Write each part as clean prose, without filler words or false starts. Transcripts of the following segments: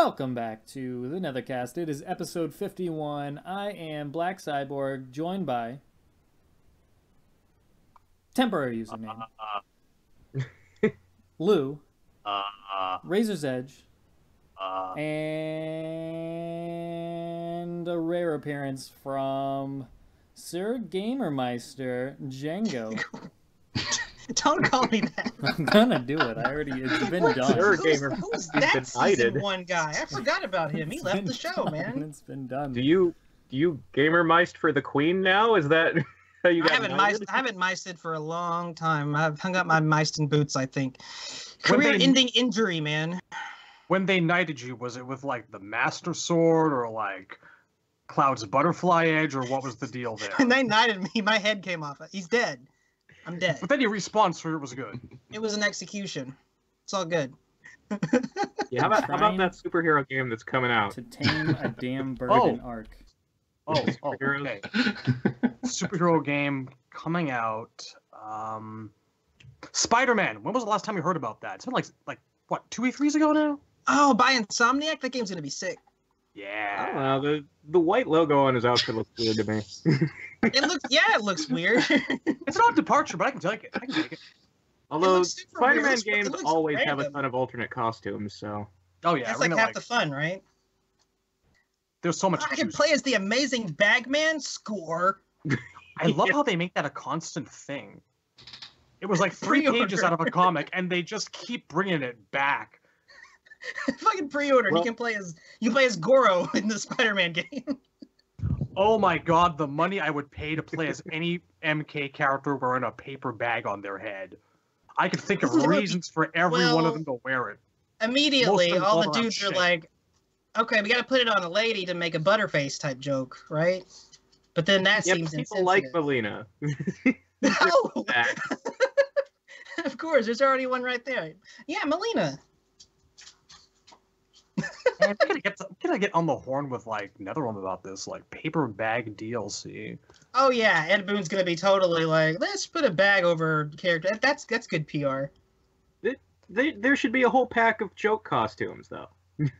Welcome back to the Nethercast. It is episode 51. I am Black Cyborg, joined by temporary username Lou, Razor's Edge, and a rare appearance from Sir Gamermeister Django. Don't call me that. I'm gonna do it. It's been done. Who's that season 1 guy? I forgot about him. He left the show, man. It's been done. Do you Gamermeist for the Queen now? Is that how you got I haven't meisted for a long time. I've hung up my meisting boots, I think. Career-ending injury, man. When they knighted you, was it with like the Master Sword or like Cloud's Butterfly Edge, or what was the deal there? When they knighted me, my head came off. He's dead. I'm dead. But then you respawned, so it was good. It was an execution. It's all good. Yeah, how about that superhero game that's coming out? To tame a damn bird in Ark. Okay. Superhero game coming out. Spider-Man. When was the last time you heard about that? It's been like what, 2 E3s ago now? Oh, by Insomniac? That game's gonna be sick. Yeah. I don't know. The white logo on his outfit looks weird to me. It looks weird. It's not a departure, but I can take it. Although Spider-Man games always have a ton of alternate costumes, so. Oh yeah, that's like half the fun, right? There's so much. I can play as the amazing Bagman. Score. I love how they make that a constant thing. It was like 3 pages out of a comic, and they just keep bringing it back. Fucking pre-order. Well, you play as Goro in the Spider-Man game. Oh my god, the money I would pay to play as any MK character wearing a paper bag on their head. I could think of reasons for every one of them to wear it. Immediately, all the dudes are like, okay, we gotta put it on a lady to make a Butterface type joke, right? But then that seems insensitive. People like Melina. No! Of course, there's already one right there. Yeah, Melina. I'm gonna get on the horn with like NetherRealm about this, like paper bag DLC. Oh yeah, Ed Boon's gonna be totally like, let's put a bag over character. That's good PR. There should be a whole pack of joke costumes though.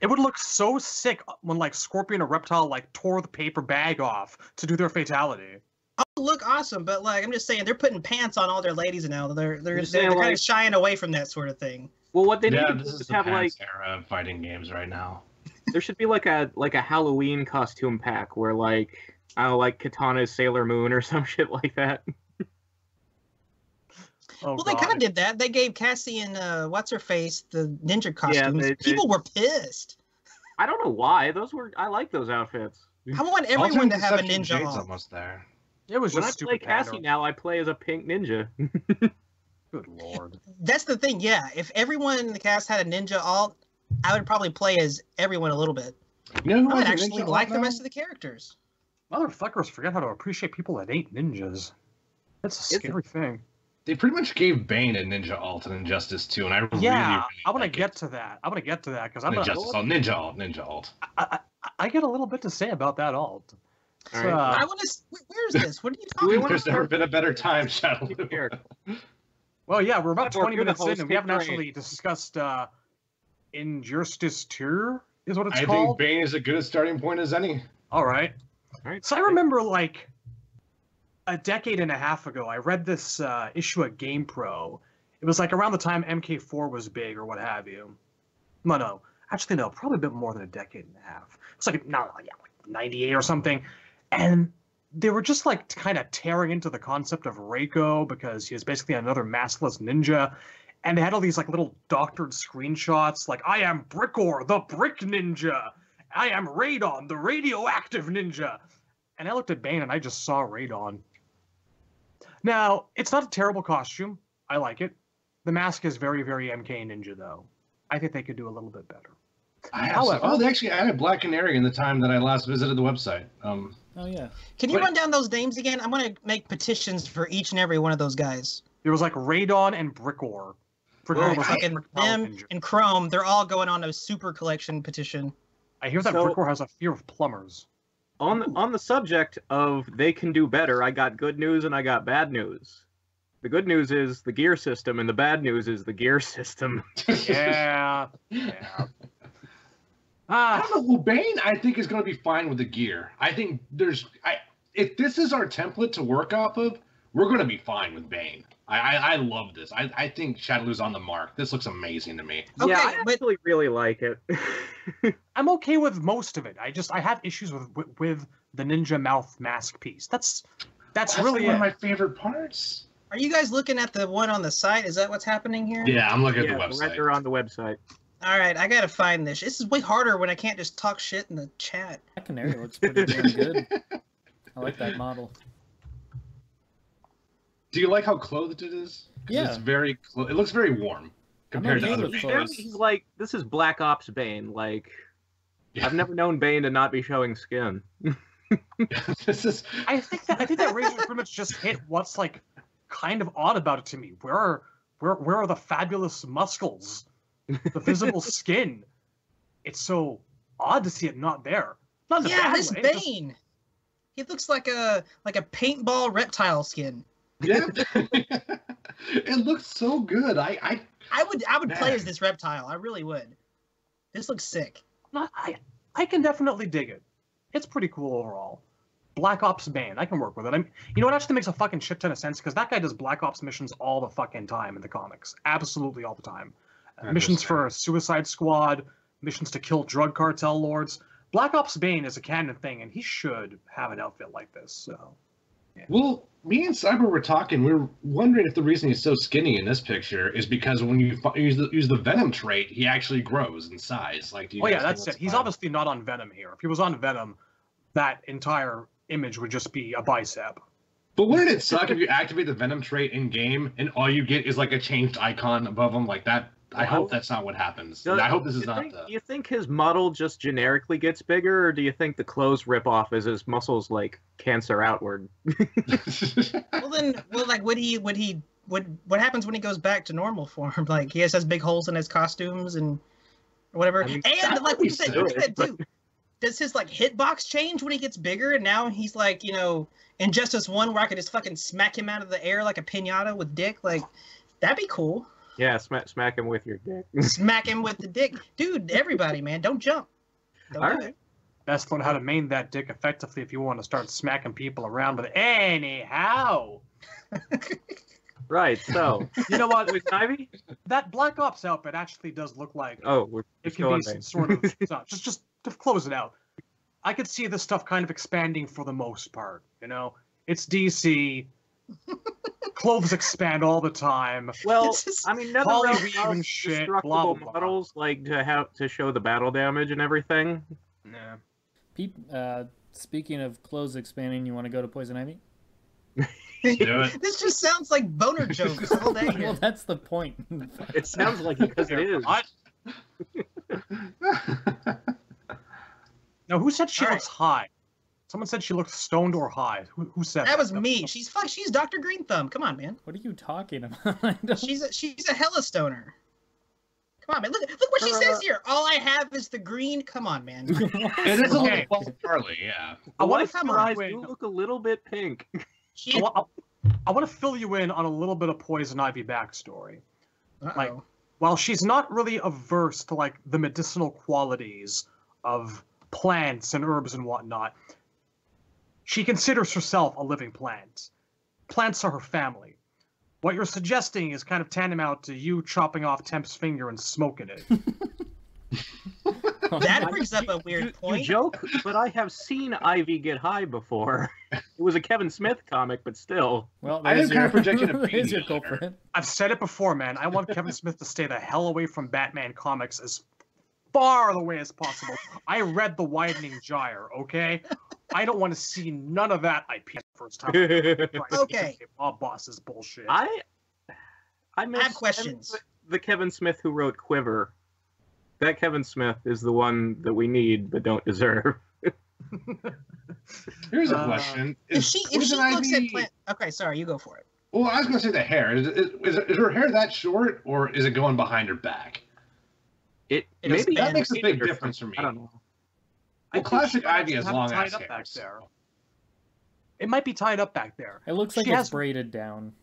It would look so sick when like Scorpion or Reptile like tore the paper bag off to do their fatality. Oh, look awesome, but like I'm just saying, they're putting pants on all their ladies now. They're kind of shying away from that sort of thing. Well, what they need to do is have like era of fighting games right now. There should be like a Halloween costume pack where like Katana's Sailor Moon or some shit like that. Well, they kind of did that. They gave Cassie and what's her face the ninja costumes. Yeah, people were pissed. I don't know why. I like those outfits. I want everyone to have a ninja. Almost there. It was when just I play Cassie now, I play as a pink ninja. Good lord. That's the thing. Yeah, if everyone in the cast had a ninja alt, I would probably play as everyone a little bit. I would actually like the rest of the characters. Motherfuckers forget how to appreciate people that ain't ninjas. That's a scary thing. They pretty much gave Bane a ninja alt in Injustice 2, and I really I want to get to that. I want to get to that because I'm ninja alt. I get a little bit to say about that alt. All right. I want to. Where's this? What are you talking about? There's never been a better time, Shadow. Well, yeah, we're about 20 minutes in, and we haven't actually discussed Injustice 2 is what it's called. I think Bane is as good a starting point as any. All right. So I remember like a decade and a half ago, I read this issue of GamePro. It was like around the time MK4 was big or what have you. No. Actually, no, probably a bit more than a decade and a half. It's like, like 98 or something. And they were just like kind of tearing into the concept of Reiko because he is basically another maskless ninja. And they had all these like little doctored screenshots like, I am Brickor, the brick ninja. I am Radon, the radioactive ninja. And I looked at Bane and I just saw Radon. Now, it's not a terrible costume. I like it. The mask is very, very MK Ninja, though. I think they could do a little bit better. However, they actually added Black Canary in the time that I last visited the website. Oh, yeah. Can you run down those names again? I want to make petitions for each and every one of those guys. There was like Radon and Brickor. Them and Chrome, they're all going on a super collection petition. I hear that Brickor has a fear of plumbers. On the subject of they can do better, I got good news and I got bad news. The good news is the gear system, and the bad news is the gear system. Yeah. I don't know. Well, Bane, I think, is going to be fine with the gear. I think if this is our template to work off of, we're going to be fine with Bane. I love this. I think Shadowloo's on the mark. This looks amazing to me. Okay, yeah, I actually really like it. I'm okay with most of it. I have issues with the ninja mouth mask piece. That's really one of my favorite parts. Are you guys looking at the one on the site? Is that what's happening here? Yeah, I'm looking at the website. They're on the website. All right, I gotta find this. This is way harder when I can't just talk shit in the chat. That canary looks pretty damn good. I like that model. Do you like how clothed it is? Yeah. It's very. It looks very warm compared to other clothes. He's like, this is Black Ops Bane. Like, I've never known Bane to not be showing skin. I think that Razor pretty much just hit what's like kind of odd about it to me. Where are the fabulous muscles, the visible skin? It's so odd to see it not there. Not in a bad this way, Bane. He looks like a paintball reptile skin. Yeah, it looks so good. I would play as this reptile. I really would. This looks sick. I can definitely dig it. It's pretty cool overall. Black Ops Bane, I can work with it. You know what actually makes a fucking shit ton of sense? Because that guy does Black Ops missions all the fucking time in the comics. Absolutely all the time. Missions for Suicide Squad, missions to kill drug cartel lords. Black Ops Bane is a canon thing, and he should have an outfit like this. So, yeah. Well, me and Cyber were talking. We were wondering if the reason he's so skinny in this picture is because when you use the Venom trait, he actually grows in size. Like, that's it. He's obviously not on Venom here. If he was on Venom, that entire image would just be a bicep. But wouldn't it suck if you activate the Venom trait in game and all you get is like a changed icon above him like that? I hope that's not what happens. I hope this is not the... Do you think his model just generically gets bigger, or do you think the clothes rip off as his muscles like cancer outward? What happens when he goes back to normal form? Like he has big holes in his costumes and whatever. And like what you said too. Does his like hitbox change when he gets bigger? And now he's like, Injustice 1 where I could just fucking smack him out of the air like a pinata with dick. Like that'd be cool. Yeah, smack him with your dick. Smack him with the dick. Dude, everybody, man, don't jump. Don't do it. Best on how to main that dick effectively if you want to start smacking people around. But anyhow. Right, so. You know what, with Ivy? That Black Ops outfit actually does look like it can be some sort of just to close it out. I could see this stuff kind of expanding for the most part, It's DC. Clothes expand all the time. Well, I mean, Netherkast shit, destructible models like to show the battle damage and everything. Yeah. Speaking of clothes expanding, you want to go to Poison Ivy? This just sounds like boner jokes all day. Well, that's the point. It sounds like it because it is. Now, who said she looks high? Someone said she looked stoned or high. Who said that? That was me. She's Dr. Green Thumb. Come on, man. What are you talking about? She's a hella stoner. Come on, man. Look what she says here. All I have is the green. Come on, man. It is a little well, Charlie, yeah. I want to come on. You look a little bit pink. I want to fill you in on a little bit of Poison Ivy backstory. Like, while she's not really averse to like the medicinal qualities of plants and herbs and whatnot, she considers herself a living plant. Plants are her family. What you're suggesting is kind of tantamount to you chopping off Temp's finger and smoking it. That brings up a weird point. You joke, but I have seen Ivy get high before. It was a Kevin Smith comic, but still. Well, I am kind of projecting a there's your culprit. I've said it before, man. I want Kevin Smith to stay the hell away from Batman comics as far away as possible. I read The Widening Gyre, okay? I don't want to see none of that IP the first time. Okay. Bob Boss's bullshit. I have questions. The Kevin Smith who wrote Quiver. That Kevin Smith is the one that we need but don't deserve. Here's a question. If she looks at plant... Okay, sorry, you go for it. Well, I was going to say the hair. Is her hair that short, or is it going behind her back? Maybe that makes a big difference for me. I don't know. Well, classic Ivy has long ass hair. Back there. It might be tied up back there. It looks like it's braided down.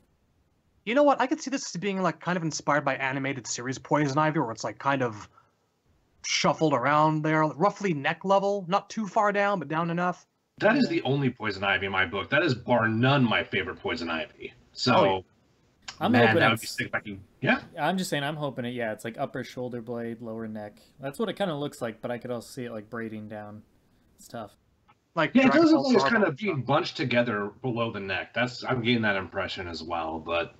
You know what? I could see this as being like kind of inspired by animated series Poison Ivy, where it's like kind of shuffled around there, roughly neck level, not too far down, but down enough. That is the only poison ivy in my book. That is bar none my favorite poison ivy. So, I'm man, hoping that would it's. be sick if I can. Yeah. I'm just saying, I'm hoping it. Yeah, it's like upper shoulder blade, lower neck. That's what it kind of looks like, but I could also see it like braiding down. It's tough. Like Yeah, it Dragon does Ball look like it's Star kind of stuff. being bunched together below the neck. I'm getting that impression as well. But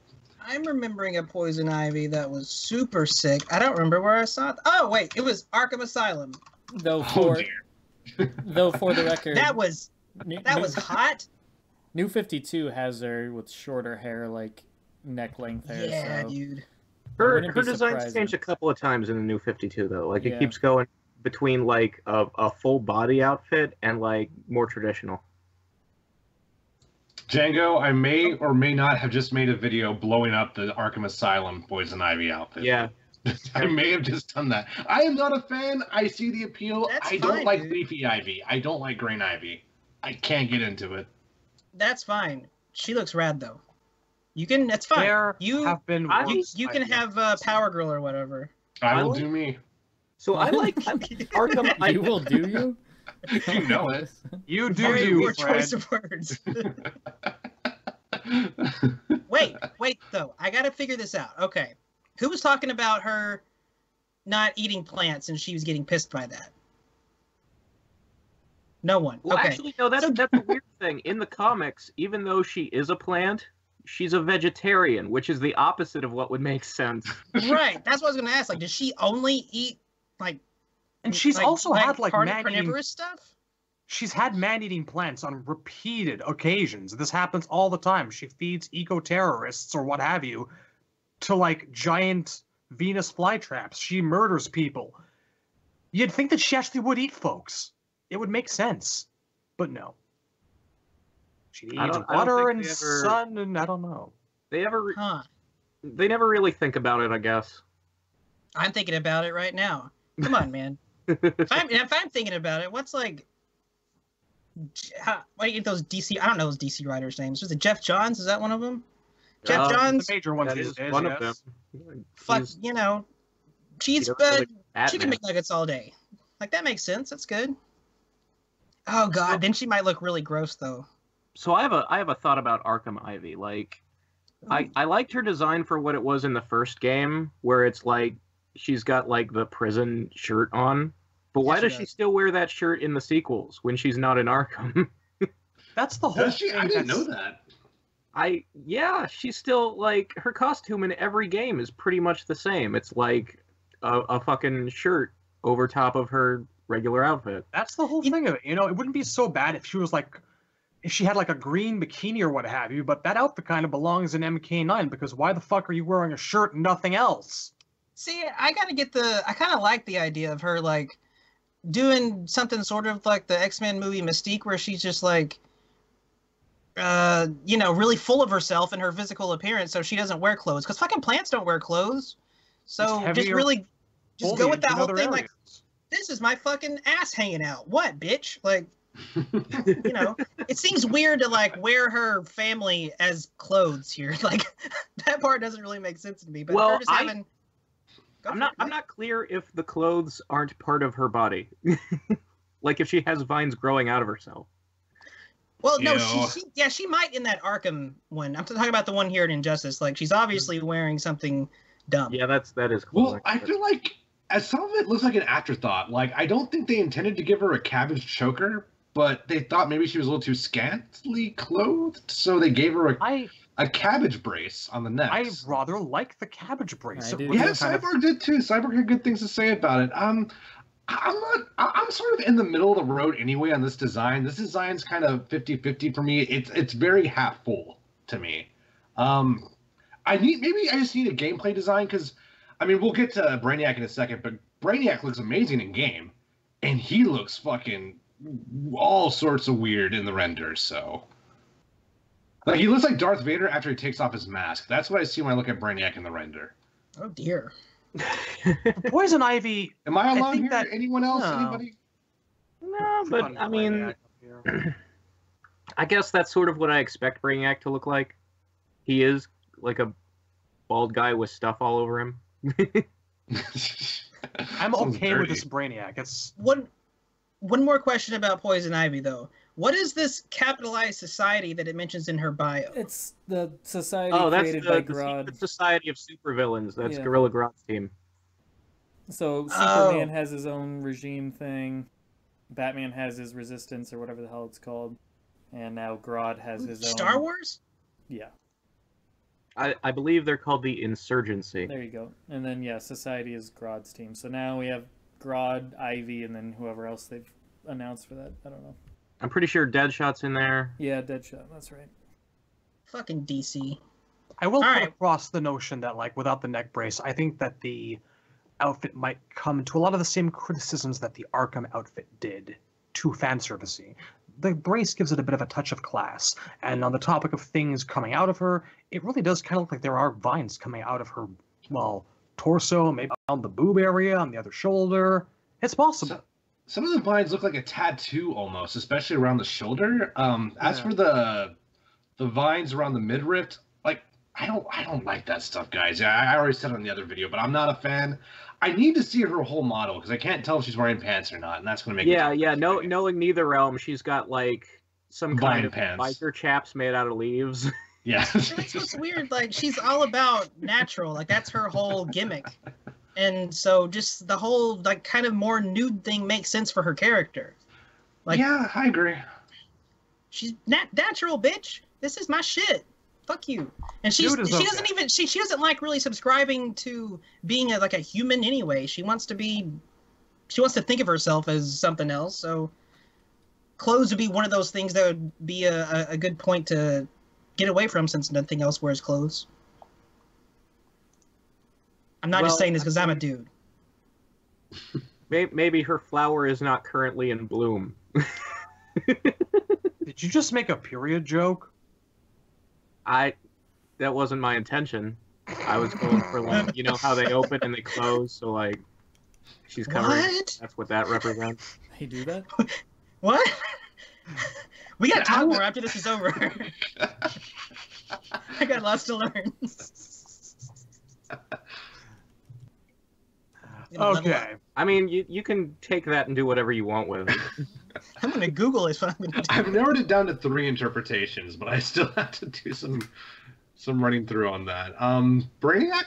I'm remembering a poison ivy that was super sick. I don't remember where I saw it. Oh wait, it was Arkham Asylum. Though oh for dear, though for the record, That was hot. New 52 has her with shorter hair, like neck length hair. Yeah, so dude. Her wouldn't be design's surprising. changed a couple of times in the New 52 though. Like Yeah. it keeps going between like a full body outfit and like more traditional. Django, I may or may not have just made a video blowing up the Arkham Asylum poison ivy outfit. Yeah. I may have just done that. I am not a fan. I see the appeal. That's I don't fine, like dude. leafy ivy. I don't like green ivy. I can't get into it. That's fine. She looks rad though. You can. That's fine. There You have been you, worse you can ideas. have Power Girl or whatever. I will like- do me. So I like Arkham. you will do you? You know it. You do Very you, poor Fred. choice of words. Wait though. I gotta figure this out. Okay, who was talking about her not eating plants and she was getting pissed by that? No one. Well, Okay. actually, no. That's a weird thing. In the comics, even though she is a plant, she's a vegetarian, which is the opposite of what would make sense. Right. That's what I was gonna ask. Like, does she only eat like? And she's also had like man-eating. carnivorous stuff. She's had man-eating plants on repeated occasions. This happens all the time. She feeds eco-terrorists or what have you to like giant Venus flytraps. She murders people. You'd think that she actually would eat folks. It would make sense, but no. She I needs don't think water they and ever- sun, and I don't know. They Huh. never really think about it, I guess. I'm thinking about it right now. Come on, man. If I'm thinking about it, what's like? What are those DC? I don't know those DC writers' names. Was it Jeff Johns? Is that one of them? Jeff Johns. The major ones That these is days, one yes. of them. Fuck, He's- you know, he she's doesn't really she can Batman. make nuggets all day. Like that makes sense. That's good. Oh god, then she might look really gross though. So I have a thought about Arkham Ivy. Like, I liked her design for what it was in the first game, where it's like she's got like the prison shirt on. But why Yes, does she she does. still wear that shirt in the sequels when she's not in Arkham? That's the whole Does she? thing. I didn't know that's- that. Yeah, she's still like her costume in every game is pretty much the same. It's like a fucking shirt over top of her regular outfit. That's the whole thing of it. You know, it wouldn't be so bad if she was like, if she had like a green bikini or what have you, but that outfit kind of belongs in MK9 because why the fuck are you wearing a shirt and nothing else? See, I kind of like the idea of her like doing something sort of like the X-Men movie Mystique, where she's just like, you know, really full of herself and her physical appearance, so she doesn't wear clothes. Because fucking plants don't wear clothes. So just heavier really, just go with Foliage that in whole other thing. Like, areas. this is my fucking ass hanging out. What, bitch? Like, you know, it seems weird to like wear her family as clothes here. Like, that part doesn't really make sense to me. But Well, her just having. Go I'm for not. it. I'm not clear if the clothes aren't part of her body. Like if she has vines growing out of herself. Well, no, Ew. she might in that Arkham one. I'm talking about the one here at Injustice. Like, she's obviously wearing something dumb. Yeah, that is cool. Well, I feel like as some of it looks like an afterthought. Like I don't think they intended to give her a cabbage choker, but they thought maybe she was a little too scantily clothed, so they gave her a cabbage brace on the neck. I rather like the cabbage brace. I It do. really Yeah, kind of- Cyborg did too. Cyborg had good things to say about it. I'm sort of in the middle of the road anyway on this design. This design's kind of 50-50 for me. It's very half full to me. I just need a gameplay design because, I mean, we'll get to Brainiac in a second, but Brainiac looks amazing in game, and he looks fucking all sorts of weird in the renders. So, like, he looks like Darth Vader after he takes off his mask. That's what I see when I look at Brainiac in the render. Oh dear. Poison Ivy. Am I alone think here? that- Anyone else? no. Anybody? No, but Fun I mean, Brainiac up here. I guess that's sort of what I expect Brainiac to look like. He is like a bald guy with stuff all over him. I'm Sounds okay with dirty. this Brainiac. It's One more question about Poison Ivy, though. What is this capitalized society that it mentions in her bio? It's the society Oh, that's created by the Grodd. Secret Society of Supervillains. That's Yeah. Gorilla Grodd's team. So Oh. Superman has his own regime thing. Batman has his resistance or whatever the hell it's called. And now Grodd has his own. Star Wars? Yeah, I believe they're called the Insurgency. there you go. And then, yeah, Society is Grodd's team. So now we have Grodd, Ivy, and then whoever else they've announced for that. I don't know. I'm pretty sure Deadshot's in there. Yeah, Deadshot, that's right. Fucking DC. I will put Alright. across the notion that, like, without the neck brace, I think that the outfit might come to a lot of the same criticisms that the Arkham outfit did to fan servicing. The brace gives it a bit of a touch of class, and on the topic of things coming out of her, it really does kind of look like there are vines coming out of her, well, torso, maybe on the boob area, on the other shoulder. It's possible. Some of the vines look like a tattoo almost, especially around the shoulder. As Yeah. for the vines around the midriff, like I don't like that stuff, guys. I already said it on the other video, but I'm not a fan. I need to see her whole model because I can't tell if she's wearing pants or not, and that's going to make Yeah, it yeah. No, knowing neither realm, she's got like some Vine kind of pants. biker chaps made out of leaves. Yeah. That's what's weird. Like, she's all about natural. Like, that's her whole gimmick. And so just the whole, like, kind of more nude thing makes sense for her character. Like, yeah, I agree. she's natural, bitch. This is my shit. Fuck you. And she Nude is doesn't okay. even she doesn't like really subscribing to being like a human anyway. She wants to think of herself as something else. So clothes would be one of those things that would be a good point to get away from, since nothing else wears clothes. I'm not just Well, saying this because I'm a dude. Maybe her flower is not currently in bloom. Did you just make a period joke? That wasn't my intention. I was going for like, you know how they open and they close, so like she's covering. What? That's what that represents. They do that? What? We got to talk more after this is over. I got lots to learn. Okay. I mean, you can take that and do whatever you want with it. I'm gonna Google it. What I'm gonna do. I've narrowed it down to 3 interpretations, but I still have to do some running through on that. Brainiac?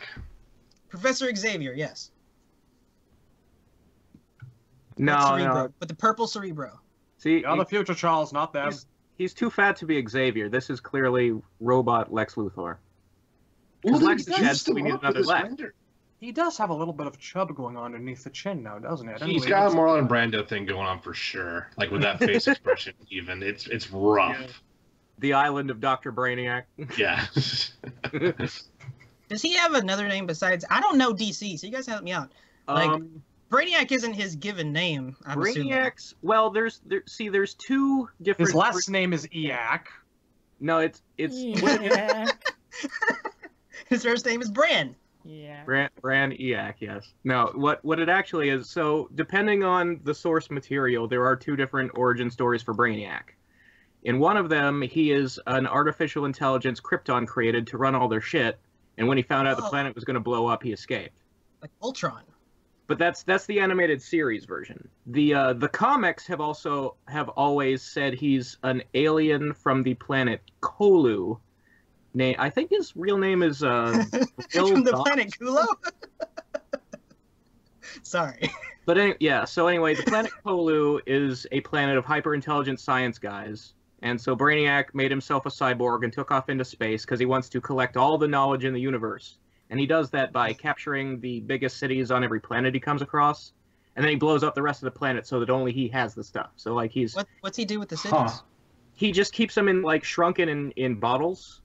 Professor Xavier, yes. No, Cerebro, no. with the purple cerebro. See, On the future, Charles, not them. he's too fat to be Xavier. This is clearly robot Lex Luthor. Well, Lex then is he dead, needs so to we need work another with his Lex. render. He does have a little bit of chub going on underneath the chin now, doesn't he? I didn't He's really got a notice Marlon that. Brando thing going on for sure. Like with that face expression, even it's rough. The island of Dr. Brainiac. Yeah. Does he have another name besides? I don't know DC, so you guys help me out. Like, Brainiac isn't his given name. I'm assuming. Brainiac's. Well, there's two different. His last name is Eak. No, it's Yeah. His first name is Bran. Yeah. Bran Eak. Yes. No. What it actually is. So depending on the source material, there are two different origin stories for Brainiac. In one of them, he is an artificial intelligence Krypton created to run all their shit, and when he found out the Oh. planet was going to blow up, he escaped. Like Ultron. But that's the animated series version. The comics have always said he's an alien from the planet Kolu. I think his real name is Bill From the Dot. planet Kulo? Sorry. But so anyway, the planet Kolu is a planet of hyper-intelligent science guys. And so Brainiac made himself a cyborg and took off into space because he wants to collect all the knowledge in the universe. And he does that by capturing the biggest cities on every planet he comes across. And then he blows up the rest of the planet so that only he has the stuff. So like What's he do with the cities? he just keeps them in like shrunken in bottles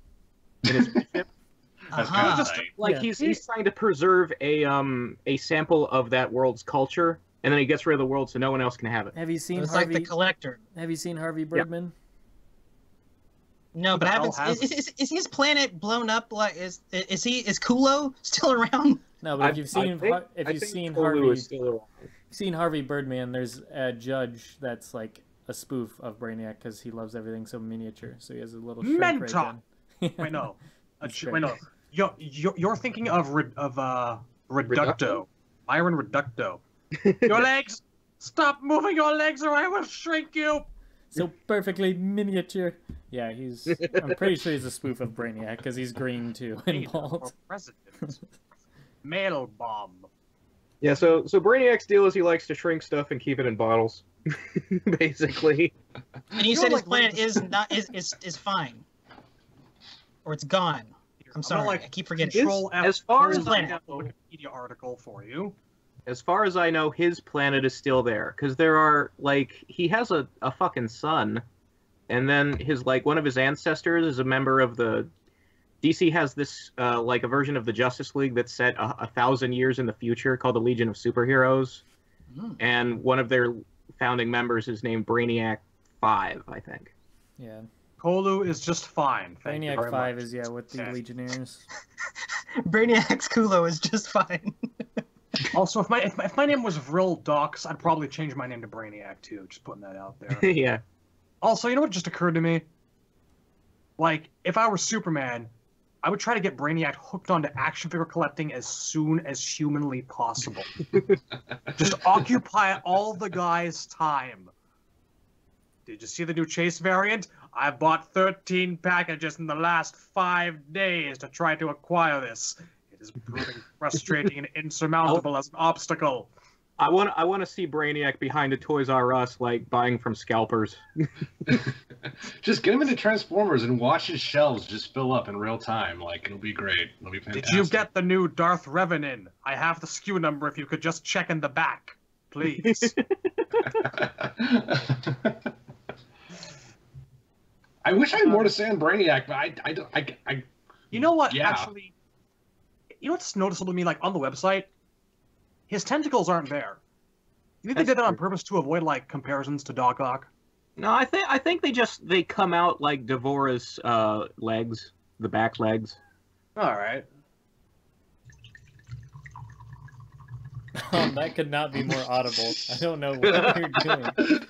in his ship. That's Uh-huh. kind of Like Yeah. he's trying to preserve a sample of that world's culture, and then he gets rid of the world so no one else can have it. Have you seen It's like Harvey? the collector. Have you seen Harvey Birdman? No, but I Who the haven't. hell has- Is his planet blown up? Like, is Kulo still around? No, but if you've seen seen Harvey Birdman, there's a judge that's like a spoof of Brainiac because he loves everything so miniature. So he has a little shrink right Mentor! then. Wait, no. That's Wait, no. You're thinking of Reducto. Byron Reducto. Your legs! Stop moving your legs or I will shrink you! So perfectly miniature. Yeah, I'm pretty sure he's a spoof of Brainiac, because he's green too and bald. President. Mail bomb. Yeah, so Brainiac's deal is he likes to shrink stuff and keep it in bottles. Basically. And you said his planet is fine. Or it's gone. I'm sorry, I keep forgetting. As far as I know, Wikipedia article for you. As far as I know, his planet is still there. Because there are, like, he has a fucking son. And then one of his ancestors is a member of the... DC has this, like, a version of the Justice League that's set 1,000 years in the future called the Legion of Superheroes. Mm. And one of their founding members is named Brainiac 5, I think. Yeah. Kolu is just fine. Brainiac 5 is, with the Legionnaires. Brainiac's Kulo is just fine. Also, if my name was Vril Dox, I'd probably change my name to Brainiac too. Just putting that out there. Yeah. Also, you know what just occurred to me? Like, if I were Superman, I would try to get Brainiac hooked onto action figure collecting as soon as humanly possible. Just occupy all the guy's time. Did you see the new Chase variant? I bought 13 packages in the last 5 days to try to acquire this. It is proving frustrating and insurmountable as an obstacle. I want to see Brainiac behind a Toys R Us, like, buying from scalpers. Just get him into Transformers and watch his shelves just fill up in real time. Like, it'll be great. It'll be fantastic. Did you get the new Darth Revan? I have the SKU number if you could just check in the back, please. I wish I had more to say on Brainiac, but I You know what, yeah. Actually, you know what's noticeable to me, like, on the website? His tentacles aren't there. You think they did that on purpose to avoid, like, comparisons to Doc Ock? No, I think they come out like Devora's legs, the back legs. Alright. That could not be more audible. I don't know what you're doing.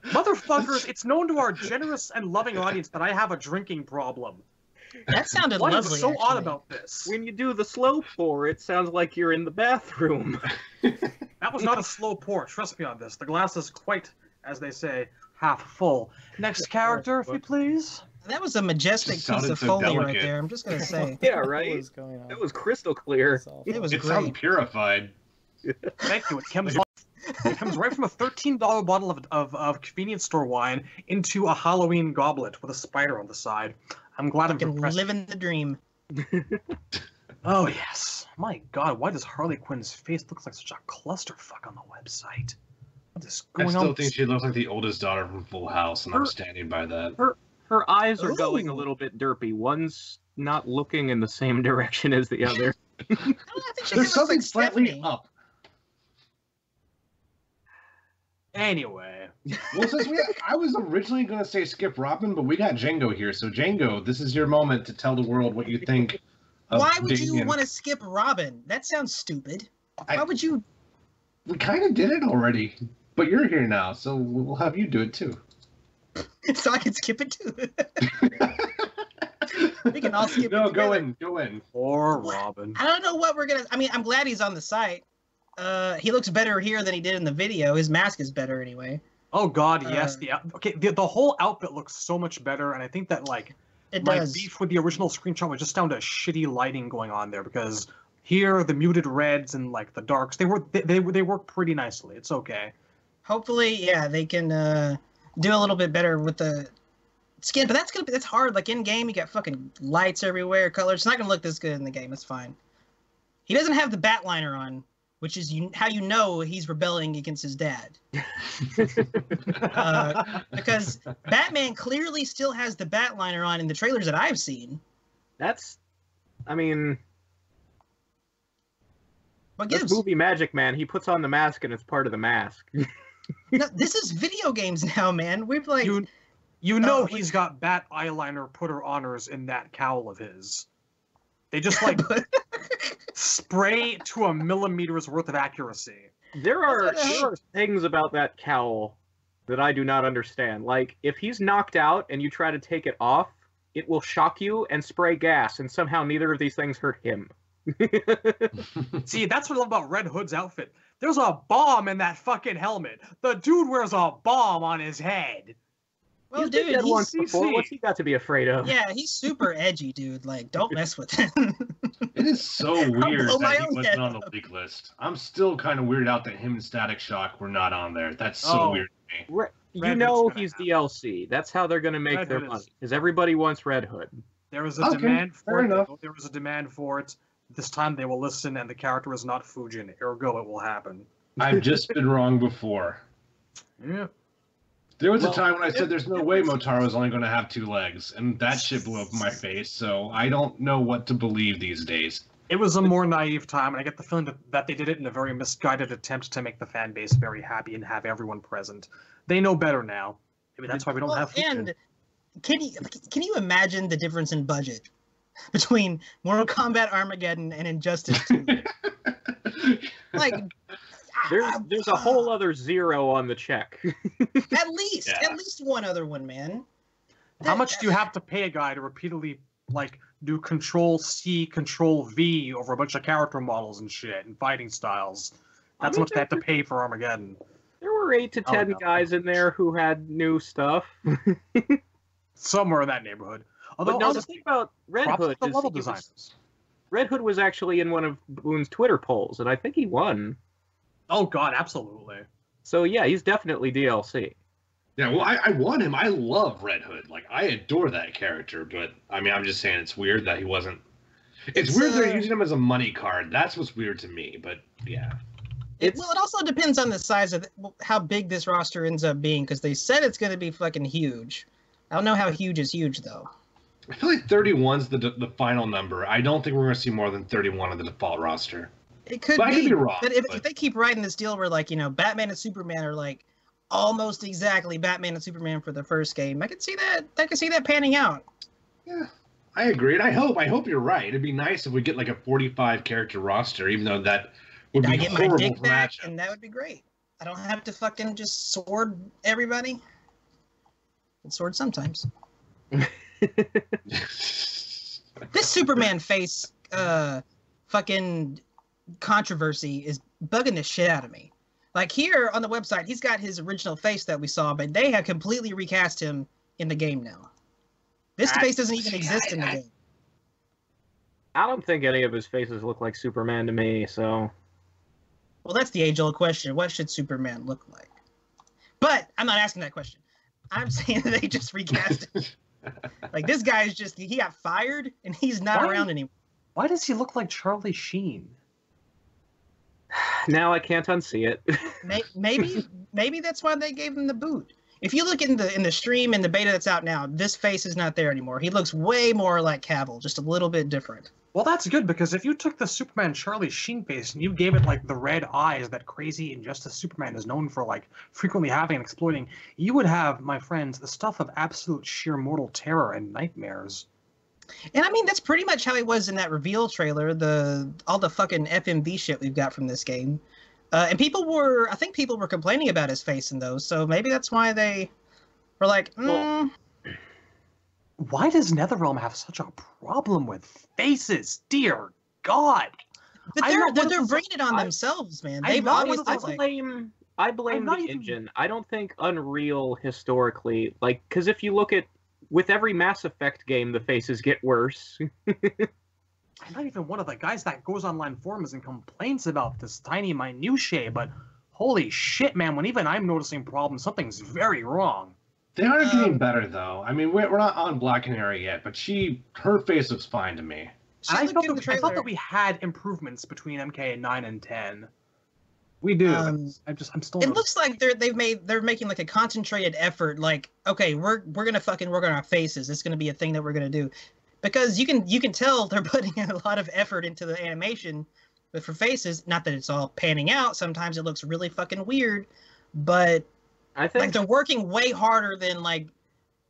Motherfuckers, it's known to our generous and loving audience that I have a drinking problem. That sounded what lovely. What is so actually odd about this? When you do the slow pour, it sounds like you're in the bathroom. That was not a slow pour. Trust me on this. The glass is quite, as they say, half full. Next character, if you please. That was a majestic piece of Foley right there. I'm just gonna say. Yeah, right. What was going on? It was crystal clear. It was It great. sounds purified. Thank you. It comes right from a $13 bottle of convenience store wine into a Halloween goblet with a spider on the side. I'm glad I'm impressed. Living the dream. Oh yes. My God, why does Harley Quinn's face look like such a clusterfuck on the website? What is going on? I still think she looks like the oldest daughter from Full House, and I'm standing by that. Her eyes are Ooh. going a little bit derpy. One's not looking in the same direction as the other. I think she There's looks something like slightly Stephanie. up. Anyway. Well, I was originally going to say Skip Robin, but we got Django here. So, Django, this is your moment to tell the world what you think of Why would you Damian. want to skip Robin? That sounds stupid. Why would you? We kind of did it already, but you're here now, so we'll have you do it too. So I can skip it too. We can all skip it. No, together. go in. Or What? Robin. I don't know what we're gonna. I mean, I'm glad he's on the site. He looks better here than he did in the video. His mask is better anyway. Oh God, yes. The whole outfit looks so much better, and I think that like It my does. beef with the original screenshot was just down to shitty lighting going on there because here the muted reds and like the darks they work pretty nicely. It's okay. Hopefully, yeah, they can do a little bit better with the skin, but that's hard. Like in game, you got fucking lights everywhere, colors. It's not gonna look this good in the game. It's fine. He doesn't have the bat liner on, which is how you know he's rebelling against his dad. Because Batman clearly still has the bat liner on in the trailers that I've seen. That's movie magic, man. He puts on the mask and it's part of the mask. No, this is video games now, man. We've like you know he's got bat eyeliner putter honors in that cowl of his. They just like spray to a millimeter's worth of accuracy. There are things about that cowl that I do not understand. Like, if he's knocked out and you try to take it off, it will shock you and spray gas, and somehow neither of these things hurt him. See, that's what I love about Red Hood's outfit. There's a bomb in that fucking helmet. The dude wears a bomb on his head. Well, He's been dude, dead once he's before. What's he got to be afraid of? yeah, he's super edgy, dude. Like, don't mess with him. It is so weird blow my that he own wasn't head on the leak list. I'm still kind of weirded out that him and Static Shock were not on there. That's so weird to me. You Red know Hood's he's gonna DLC. That's how they're going to make Red their Hood money. is- Because everybody wants Red Hood. There was a Okay, demand for fair it. enough. There was a demand for it. This time they will listen, and the character is not Fujin. Ergo, it will happen. I've just been wrong before. Yeah. There was Well, a time when I said there's no way Motaro's only going to have 2 legs, and that shit blew up in my face, so I don't know what to believe these days. It was a more naive time, and I get the feeling that they did it in a very misguided attempt to make the fan base very happy and have everyone present. They know better now. Maybe that's why we don't Well, have Fujin. and can you imagine the difference in budget between Mortal Kombat Armageddon and Injustice 2? Like, There's a whole other zero on the check. at least one other one, man. How much do you have to pay a guy to repeatedly, like, do Control-C, Control-V over a bunch of character models and shit and fighting styles? That's how much they have to pay for Armageddon. There were 8 to 10 no. guys in there who had new stuff. Somewhere in that neighborhood. Although, But no, the honestly, thing about Red props to Hood the is level he was- designers. Red Hood was actually in one of Boone's Twitter polls, and I think he won. Oh god, absolutely. So yeah, he's definitely DLC. Yeah, well, I want him. I love Red Hood. Like, I adore that character, but, I mean, I'm just saying it's weird that he wasn't... It's weird they're using him as a money card. That's what's weird to me, but, yeah. It also depends on the size of how big this roster ends up being, because they said it's going to be fucking huge. I don't know how huge is huge, though. I feel like 31's the final number. I don't think we're going to see more than 31 of the default roster. It could But I be. could be wrong, But if but- they keep writing this deal where, like, you know, Batman and Superman are, like, almost exactly Batman and Superman for the first game, I could see that panning out. Yeah, I agree, and I hope you're right. It'd be nice if we get like a 45 character roster, even though that would I be get my horrible dick for back, matchup. and that would be great. I don't have to fucking just sword everybody. And sword sometimes. This Superman face fucking controversy is bugging the shit out of me. Like, here on the website, he's got his original face that we saw, but they have completely recast him in the game now. This face doesn't even exist in the game. I don't think any of his faces look like Superman to me, so... Well, that's the age-old question. What should Superman look like? But I'm not asking that question. I'm saying that they just recast him. Like, this guy's just, he got fired, and he's not around anymore. Why does he look like Charlie Sheen? Now I can't unsee it. Maybe that's why they gave him the boot. If you look in the stream and the beta that's out now, this face is not there anymore. He looks way more like Cavill, just a little bit different. Well, that's good, because if you took the Superman Charlie Sheen face and you gave it, like, the red eyes that crazy Injustice Superman is known for, like, frequently having and exploiting, you would have, my friends, the stuff of absolute sheer mortal terror and nightmares. And I mean, that's pretty much how he was in that reveal trailer, all the fucking FMV shit we've got from this game. And I think people were complaining about his face in those, so maybe that's why they were like, Why does NetherRealm have such a problem with faces? Dear God! But they're bringing it on themselves, man. They've obviously I blame the engine. I don't think Unreal historically, like, because if you look at with every Mass Effect game, the faces get worse. I'm not even one of the guys that goes online forums and complains about this tiny minutiae, but holy shit, man! When even I'm noticing problems, something's very wrong. They are getting better, though. I mean, we're not on Black Canary yet, but her face looks fine to me. I felt that we had improvements between MK9 and 10. We do. I'm still. It looks like they're making like a concentrated effort. Like, okay, we're gonna fucking work on our faces. It's gonna be a thing that we're gonna do, because you can tell they're putting in a lot of effort into the animation. But for faces, not that it's all panning out. Sometimes it looks really fucking weird, but I think like they're working way harder than like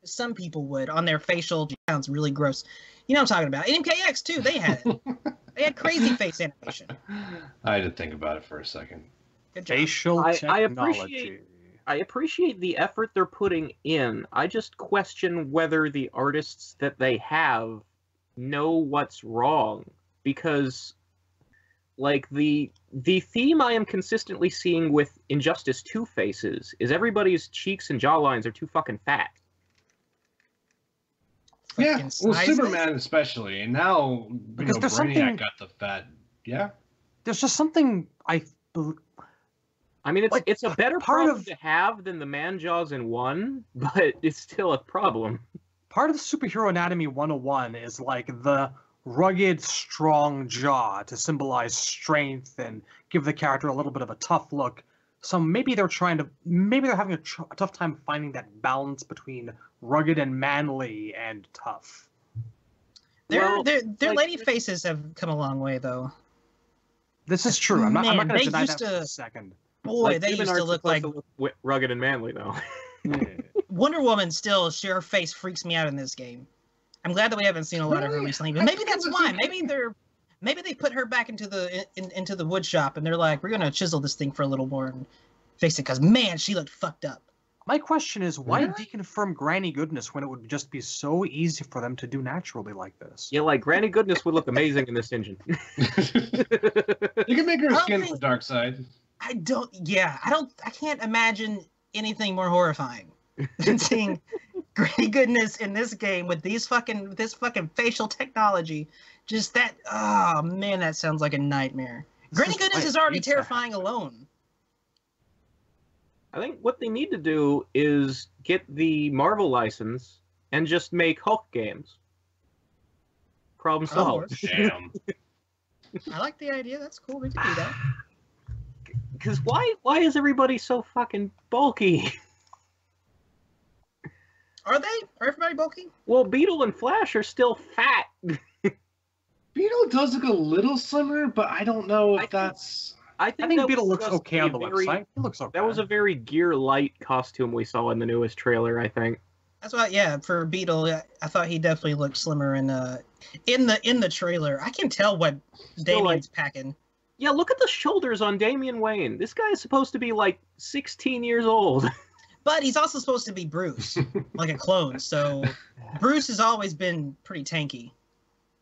some people would on their facial. Sounds really gross. You know what I'm talking about. In MKX too, they had it. They had crazy face animation. I had to think about it for a second. Good job. Facial technology. I appreciate the effort they're putting in. I just question whether the artists that they have know what's wrong, because like the theme I am consistently seeing with Injustice 2 faces is everybody's cheeks and jawlines are too fucking fat. Yeah, Fucking well, size Superman especially, and now Because there's Brainiac something- got the fat. Yeah, There's just something I mean, Like, it's a better part problem of- to have than the man jaws in 1, but it's still a problem. part of the Superhero Anatomy 101 is like the rugged, strong jaw to symbolize strength and give the character a little bit of a tough look. So maybe they're having a tough time finding that balance between rugged and manly and tough. Their like- lady faces have come a long way, though. This is true. I'm not Man, going to they deny used that for to- a second. Boy, Like, they women used to aren't look supposed like to look rugged and manly, though. Wonder Woman. Still, her face freaks me out in this game. I'm glad that we haven't seen a lot of her Really? recently, but I maybe think it that's was why. okay. Maybe they put her back into the wood shop, and they're like, we're gonna chisel this thing for a little more and fix it, because man, she looked fucked up. My question is, why Really? deconfirm Granny Goodness when it would just be so easy for them to do naturally like this? Yeah, like Granny Goodness would look amazing in this engine. you can make her I don't skin for think- Darkseid. I can't imagine anything more horrifying than seeing Granny Goodness in this game with this fucking facial technology. Just that, oh man, that sounds like a nightmare. Granny is Goodness why is it already needs to happen. terrifying alone. I think what they need to do is get the Marvel license and just make Hulk games. Problem solved. Damn. I like the idea. That's cool. We can do that. Because why is everybody so fucking bulky? Are they? Are everybody bulky? Well, Beetle and Flash are still fat. Beetle does look a little slimmer, but I don't know if I think- that's. I think that Beetle was looks just okay a on the very- website. It looks okay. That was a very gear light costume we saw in the newest trailer, I think. That's why, yeah. For Beetle, I thought he definitely looked slimmer in the trailer. I can tell what Still, Damien's packing. Yeah, look at the shoulders on Damian Wayne. This guy is supposed to be like 16 years old. But he's also supposed to be Bruce, like a clone. So Bruce has always been pretty tanky.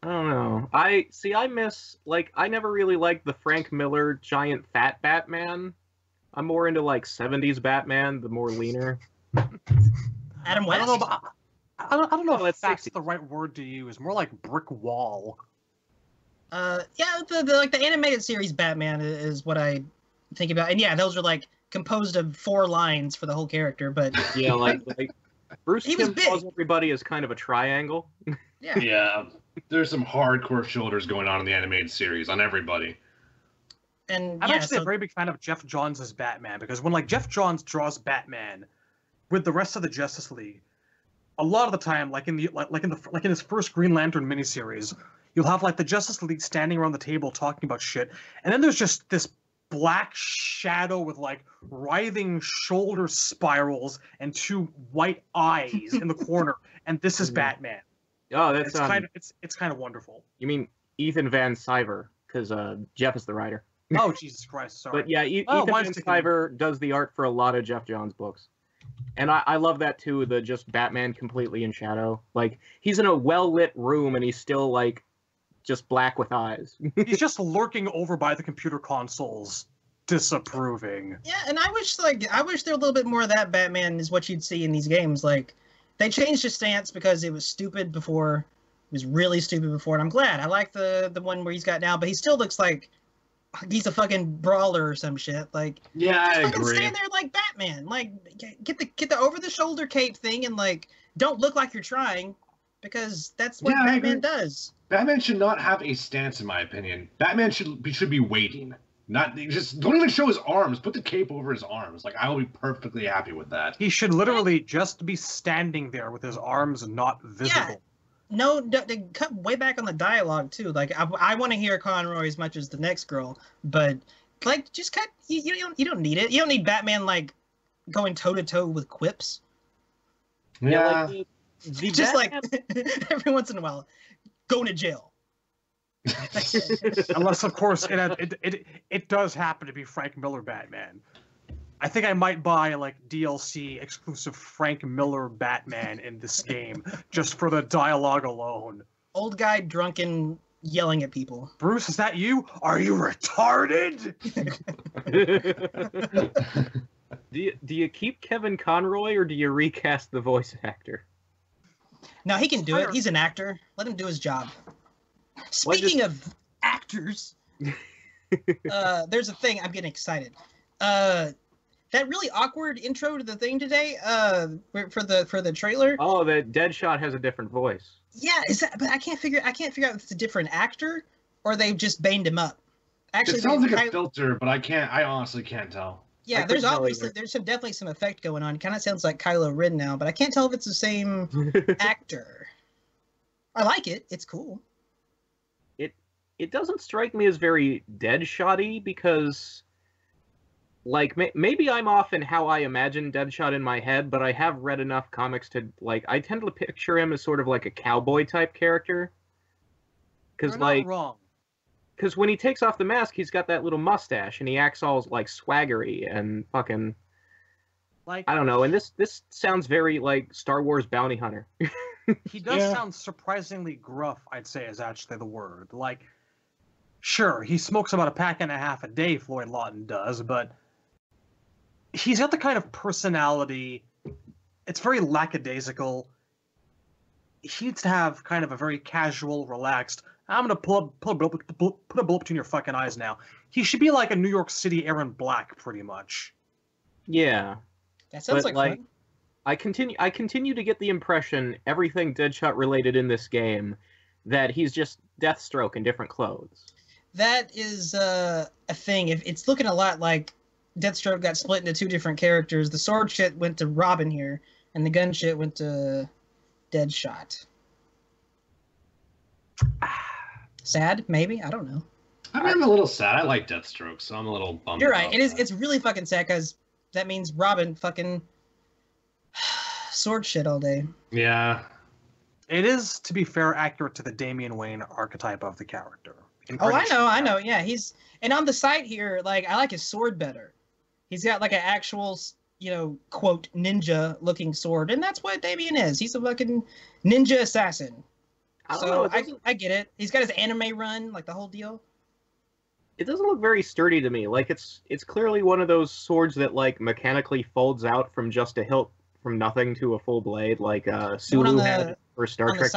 I don't know. I never really liked the Frank Miller giant fat Batman. I'm more into like 70s Batman, the more leaner. Adam I West. don't know. About, I don't know Oh, if that's that's 60. the right word to use. More like brick wall. Yeah, the animated series Batman is what I think about, and yeah, those are like composed of 4 lines for the whole character. But Yeah, like Bruce He was Timm big. calls everybody as kind of a triangle. yeah, Yeah, there's some hardcore shoulders going on in the animated series on everybody. and I'm yeah, actually so a very big fan of Jeff Johns' Batman because when like Jeff Johns draws Batman with the rest of the Justice League, a lot of the time, like in his first Green Lantern miniseries, you'll have like the Justice League standing around the table talking about shit, and then there's just this black shadow with like writhing shoulder spirals and 2 white eyes in the corner, and this is Batman. Oh, that's It's kind of wonderful. you mean Ethan Van Sciver, because Jeff is the writer. Oh Jesus Christ! Sorry. But yeah, Oh, Ethan mine's Van sticking- Sciver does the art for a lot of Jeff Johns books. And I love that too, the just Batman completely in shadow. Like, he's in a well-lit room and he's still, like, just black with eyes. He's just lurking over by the computer consoles, disapproving. yeah, and I wish there a little bit more of that Batman is what you'd see in these games. Like they changed his stance because it was stupid before. It was really stupid before, and I'm glad. I like the one where he's got now, but he still looks like he's a fucking brawler or some shit. Like, Yeah, I fucking agree. stand there like Batman. Like, get the over the shoulder cape thing, and like, don't look like you're trying, because that's what Yeah, I Batman agree. does. Batman should not have a stance, in my opinion. Batman should be waiting. Not just don't even show his arms. Put the cape over his arms. Like, I will be perfectly happy with that. He should literally just be standing there with his arms not visible. No, they cut way back on the dialogue too. Like, I want to hear Conroy as much as the next girl, but like, just cut. You don't need it. You don't need Batman like going toe to toe with quips. Yeah, like, the Just Batman- like every once in a while, going to jail. Unless, of course, it does happen to be Frank Miller Batman. I think I might buy like DLC exclusive Frank Miller Batman in this game just for the dialogue alone. Old guy drunken yelling at people. Bruce, is that you? Are you retarded? Do you keep Kevin Conroy or do you recast the voice actor? No, he can do it. He's an actor. Let him do his job. Speaking of actors, there's a thing. I'm getting excited. That really awkward intro to the thing today, for the trailer. Oh, that Deadshot has a different voice. Yeah, is that? But I can't figure out if it's a different actor or they've just baned him up. Actually, it sounds like a filter, but I honestly can't tell. Yeah, there's definitely some effect going on. It kind of sounds like Kylo Ren now, but I can't tell if it's the same actor. I like it. It's cool. It doesn't strike me as very Deadshot-y because, like, maybe I'm off in how I imagine Deadshot in my head, but I have read enough comics to, like, I tend to picture him as sort of like a cowboy type character. Because, like, wrong. Because when he takes off the mask, he's got that little mustache, and he acts all, like, swaggery and fucking... Like, I don't know, and this sounds very, like, Star Wars bounty hunter. He does sound surprisingly gruff, I'd say, is actually the word. Like, sure, he smokes about a pack and a half a day, Floyd Lawton does, but he's got the kind of personality... It's very lackadaisical. He needs to have kind of a very casual, relaxed... I'm gonna put a bullet between your fucking eyes now. He should be like a New York City Aaron Black, pretty much. Yeah. That sounds like fun. I continue to get the impression, everything Deadshot related in this game, that he's just Deathstroke in different clothes. That is a thing. It's looking a lot like Deathstroke got split into two different characters. The sword shit went to Robin here, and the gun shit went to Deadshot. Sad, maybe? I don't know. I'm a little sad. I like Deathstroke, so I'm a little bummed. You're right. It's really fucking sad because that means Robin fucking sword shit all day. Yeah. It is, to be fair, accurate to the Damian Wayne archetype of the character. Oh, I know. Yeah, and on the site here, like, I like his sword better. He's got like an actual, quote, ninja-looking sword, and that's what Damian is. He's a fucking ninja assassin. I get it. He's got his anime run, like the whole deal. It doesn't look very sturdy to me. Like, it's clearly one of those swords that, like, mechanically folds out from just a hilt from nothing to a full blade, like Sulu had for Star Trek.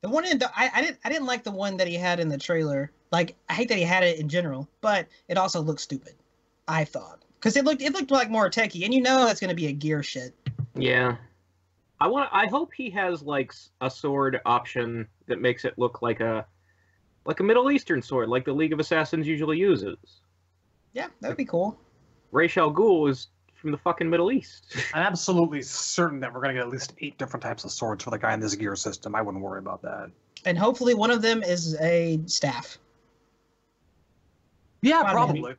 The one in the I didn't like the one that he had in the trailer. Like, I hate that he had it in general, but it also looked stupid, I thought, because it looked like more techie, and that's going to be a gear shit. Yeah. I hope he has, like, a sword option that makes it look like a Middle Eastern sword, like the League of Assassins usually uses. Yeah, that would be cool. Ra's al Ghul is from the fucking Middle East. I'm absolutely certain that we're going to get at least 8 different types of swords for the guy in this gear system. I wouldn't worry about that. And hopefully one of them is a staff. Yeah, probably.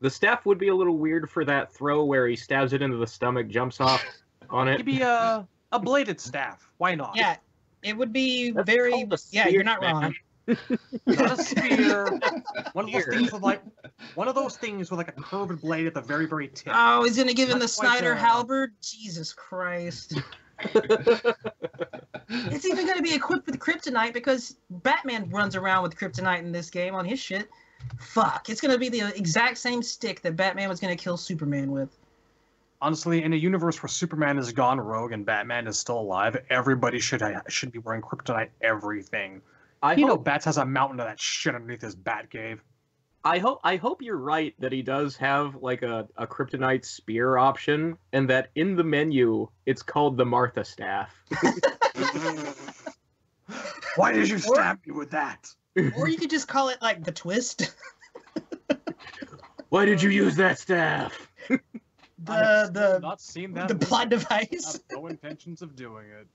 The staff would be a little weird for that throw where he stabs it into the stomach, jumps off on it. Maybe a bladed staff. Why not? Yeah, it would be That's very... Yeah, you're not wrong. Not a spear. One of those things with like a curved blade at the very, very tip. Oh, he's gonna give him the Snyder halberd? Jesus Christ. It's even gonna be equipped with kryptonite because Batman runs around with kryptonite in this game on his shit. Fuck, it's gonna be the exact same stick that Batman was gonna kill Superman with. Honestly, in a universe where Superman is gone rogue and Batman is still alive, everybody should be wearing kryptonite everything. Bats has a mountain of that shit underneath his bat cave. I hope you're right that he does have like a kryptonite spear option, and that in the menu it's called the Martha staff. Why did you stab me with that? Or you could just call it like the twist. Why did you use that staff? Not seen that. The plot device. I have no intentions of doing it.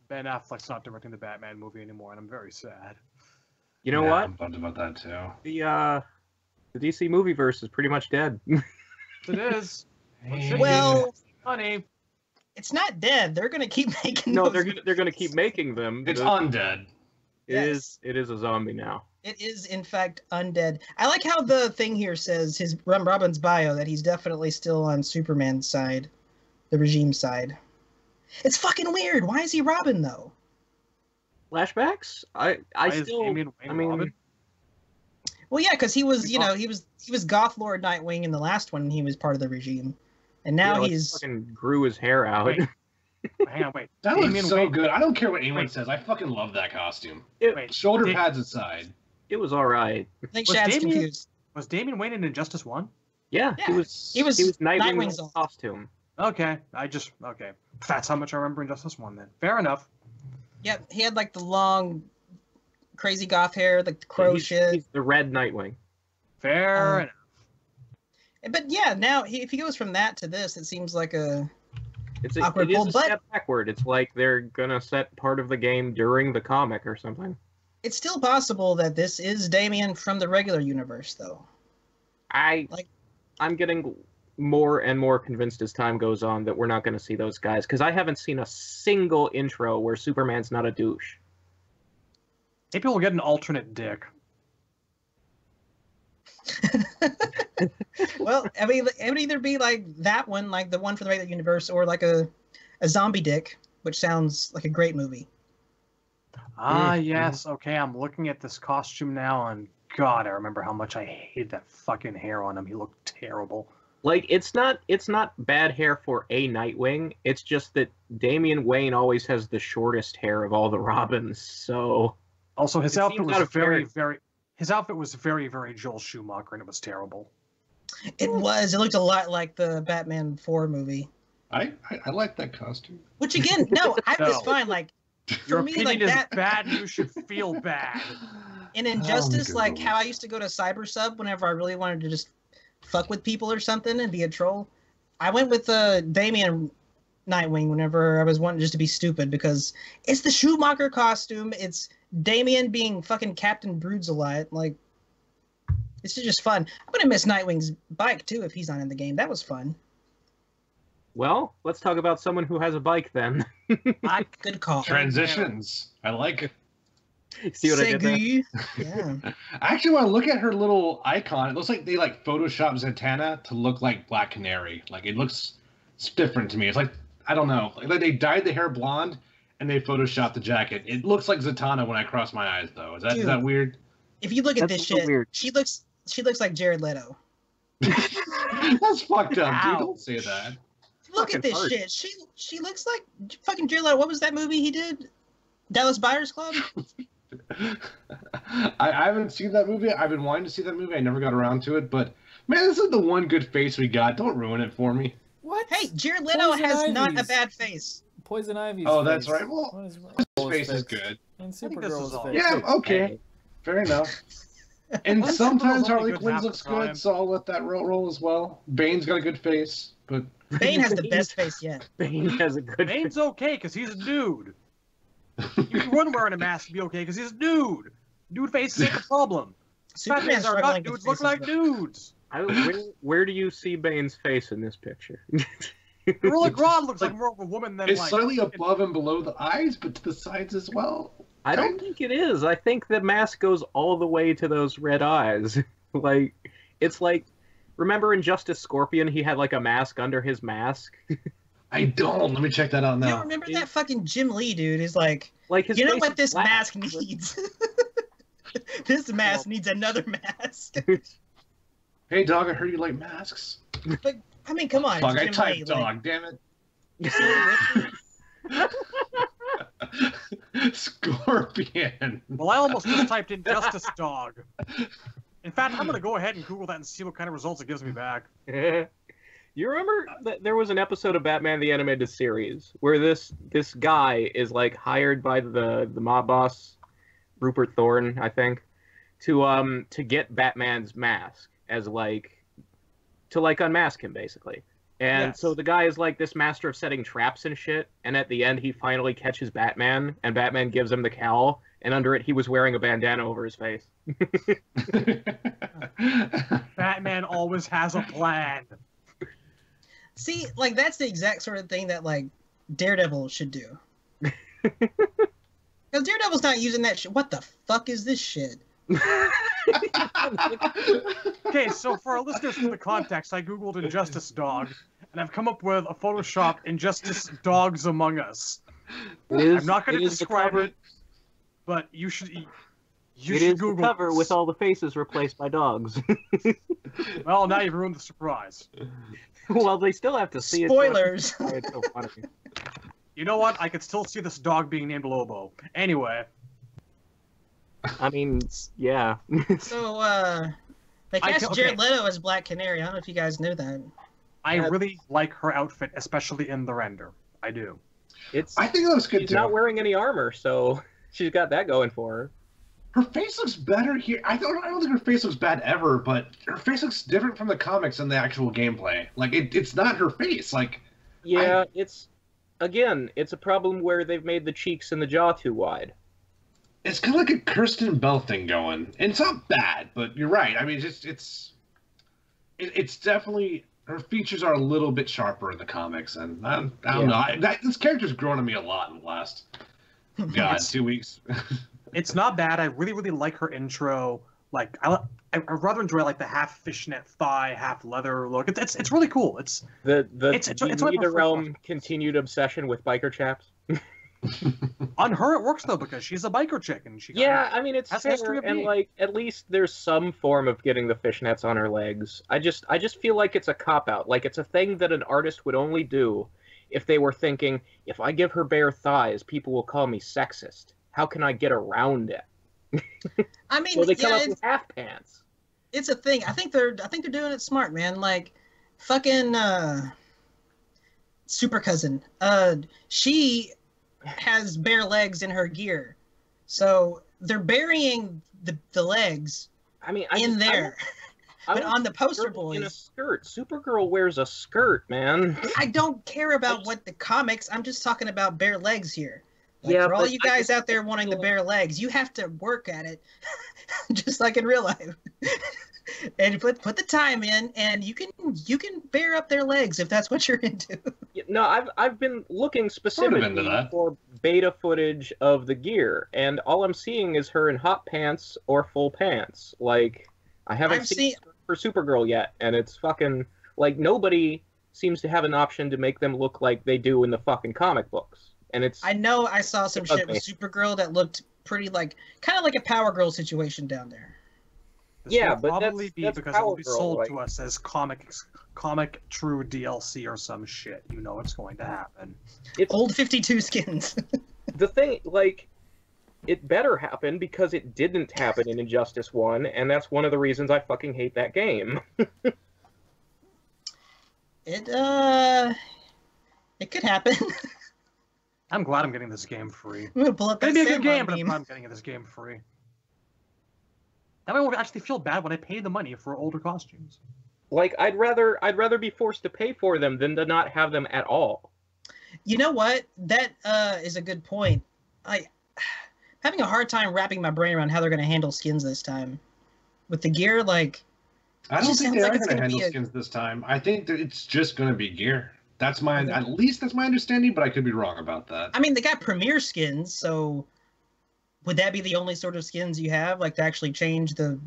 Ben Affleck's not directing the Batman movie anymore, and I'm very sad. You know what? I'm bummed about that too. The DC movieverse is pretty much dead. It is. Well, honey, it's not dead. They're gonna keep making. No, they're gonna keep making them. It's undead. It is a zombie now. It is in fact undead. I like how the thing here says his Robin's bio that he's definitely still on Superman's side, the regime side. It's fucking weird. Why is he Robin though? Flashbacks? I still. Damian Wayne I mean, Robin? Well, yeah, because he was, you know, he was Goth Lord Nightwing in the last one. He was part of the regime, and now he's fucking grew his hair out. Wait. Hang on, wait. That Damian looks so Wayne- good. I don't care what anyone Wait. says. I fucking love that costume. Wait, Shoulder Did- pads aside. It was all right. I think Was Shad's Damian- confused. Was Damian Wayne in Injustice 1? Yeah, Yeah, he was Nightwing's Nightwing's old. costume. Okay, okay. That's how much I remember Injustice 1 then. Fair enough. Yep, he had like the long, crazy goth hair, like the crow shit. He's the red Nightwing. Fair enough. But yeah, now if he goes from that to this, it seems like a It awkward is pull, a but step backward. It's like they're gonna set part of the game during the comic or something. it's still possible that this is Damian from the regular universe, though. I'm getting more and more convinced as time goes on that we're not going to see those guys, because I haven't seen a single intro where Superman's not a douche. Maybe we'll get an alternate dick. Well, I mean, it would either be like that one, like the one for the regular universe, or like a zombie dick, which sounds like a great movie. Yes. Okay, I'm looking at this costume now, and God, I remember how much I hated that fucking hair on him. He looked terrible. Like, it's not bad hair for a Nightwing. It's just that Damian Wayne always has the shortest hair of all the Robins. So Also, his It outfit seems was out of very, character. very. His outfit was very, very Joel Schumacher, and it was terrible. It was. It looked a lot like the Batman 4 movie. I like that costume. Which again, no, I was No. fine. Like Your for me, opinion like is that bad. You should feel bad. in Injustice, good like lord. how I used to go to Cyber Sub whenever I really wanted to just fuck with people or something and be a troll. I went with Damian Nightwing whenever I was wanting just to be stupid because it's the Schumacher costume. It's Damian being fucking Captain Broods a lot. Like, it's just fun. I'm gonna miss Nightwing's bike too if he's not in the game. That was fun. well, let's talk about someone who has a bike then. Good call. Transitions. I like it. See what I did there? Segu. Yeah. Actually, when I look at her little icon, it looks like they like Photoshopped Zatanna to look like Black Canary. Like it looks it's different to me. It's like I don't know. Like they dyed the hair blonde and they photoshopped the jacket. It looks like Zatanna when I cross my eyes, though. Is that weird? If you look at That's this so shit, weird. she looks like Jared Leto. That's fucked up, dude. Ow. Don't say that. Look Fucking at this hard. shit. She looks like fucking Jared Leto. What was that movie he did? Dallas Buyers Club? I haven't seen that movie. I've been wanting to see that movie. I never got around to it. But man, this is the one good face we got. Don't ruin it for me. What? Hey, Jared Leto Poison has not a Ivy's. bad face. Poison Ivy's Oh, that's face. right. Well, What is His face is good. And think this Supergirl's is all- face. Yeah, okay. Fair enough. And Well, sometimes Supergirl's only Harley good Quinn half the looks time. good, so I'll let that roll as well. Bane's got a good face, but Bane has the best face yet. Bane has a good Bane's okay because he's a dude. You wouldn't wearing a mask to be okay because he's a dude. Dude faces ain't the problem. Superman's Batmans are struggling not with dudes look faces, like but- dudes. Where do you see Bane's face in this picture? Gorilla Grodd looks like more of a woman than it's like. slightly above and below the eyes, but to the sides as well. I don't think it is. I think the mask goes all the way to those red eyes. Like, it's like, remember in Justice Scorpion, he had like a mask under his mask? I don't. Let me check that out You don't now. remember that fucking Jim Lee dude is like, Like his you know face what is this black. mask needs? This mask needs another mask. Hey, dog, I heard you like masks. But I mean, come on. Fuck, I Jim typed Lee, dog, damn it. Like, Scorpion. Well, I almost just typed in Justice Dog. In fact, I'm gonna go ahead and Google that and see what kind of results it gives me back. You remember that there was an episode of Batman the Animated Series where this guy is like hired by the mob boss, Rupert Thorne, I think, to get Batman's mask as to unmask him basically. And Yes. so the guy is like this master of setting traps and shit, and at the end he finally catches Batman, and Batman gives him the cowl, and under it he was wearing a bandana over his face. Batman always has a plan. see, like that's the exact sort of thing that like Daredevil should do. Because Daredevil's not using that shit. What the fuck is this shit? Okay, so for our listeners for the context, I googled Injustice Dog, and I've come up with a Photoshop Injustice Dogs Among Us. I'm not going to describe it. but you should. You It should is Google the cover this. with all the faces replaced by dogs. Well, now you've ruined the surprise. Well, they still have to see Spoilers. it. It's so funny. You know what? I could still see this dog being named Lobo. Anyway. I mean, yeah. So, they cast Jared Leto as Black Canary. I don't know if you guys knew that. I really like her outfit, especially in the render. I do. I think it looks good she's too. not wearing any armor, so she's got that going for her. Her face looks better here. I don't think her face looks bad ever, but her face looks different from the comics and the actual gameplay. Like it's not her face. Like yeah, it's a problem where they've made the cheeks and the jaw too wide. It's kind of like a Kirsten Bell thing going, and it's not bad, but you're right. I mean, it's definitely her features are a little bit sharper in the comics, and I don't know. This character's grown on me a lot in the last 2 weeks. It's not bad. I really, really like her intro. Like I rather enjoy like the half fishnet thigh, half leather look. It's really cool. It's the realm continued obsession with biker chaps. On her, it works though because she's a biker chick and she. I mean it's fair, and being. like at least there's some form of getting the fishnets on her legs. I just feel like it's a cop out. Like it's a thing that an artist would only do if they were thinking, if I give her bare thighs, people will call me sexist. How can I get around it? I mean, well, they come up with half pants. It's a thing. I think they're doing it smart, man. Like, fucking Super Cousin. She has bare legs in her gear, so they're burying the legs. I mean, but on the poster boys, in a skirt. Supergirl wears a skirt, man. I don't care about what the comics. I'm just talking about bare legs here. Like, yeah, for all you guys out there wanting the bare legs, you have to work at it, just like in real life, and put the time in, and you can bear up their legs if that's what you're into. No, I've been looking specifically for beta footage of the gear, and all I'm seeing is her in hot pants or full pants. Like I haven't seen for Supergirl yet, and it's fucking like nobody seems to have an option to make them look like they do in the fucking comic books. And I know I saw some shit with Supergirl that looked pretty kind of like a Power Girl situation down there. This will probably be because it will be sold to us as comic true DLC or some shit. You know it's going to happen. It's old 52 skins. The thing, like, it better happen because it didn't happen in Injustice 1, and that's one of the reasons I fucking hate that game. It could happen. I'm glad I'm getting this game free. I'm gonna pull up It'd be a good game, but I'm getting this game free. That way I won't actually feel bad when I pay the money for older costumes. Like, I'd rather be forced to pay for them than to not have them at all. You know what? That is a good point. Having a hard time wrapping my brain around how they're gonna handle skins this time. With the gear, like... I don't think they are gonna handle skins this time. I think that it's just gonna be gear. At least that's my understanding, but I could be wrong about that. I mean, they got Premier skins, so would that be the only sort of skins you have, like to actually change the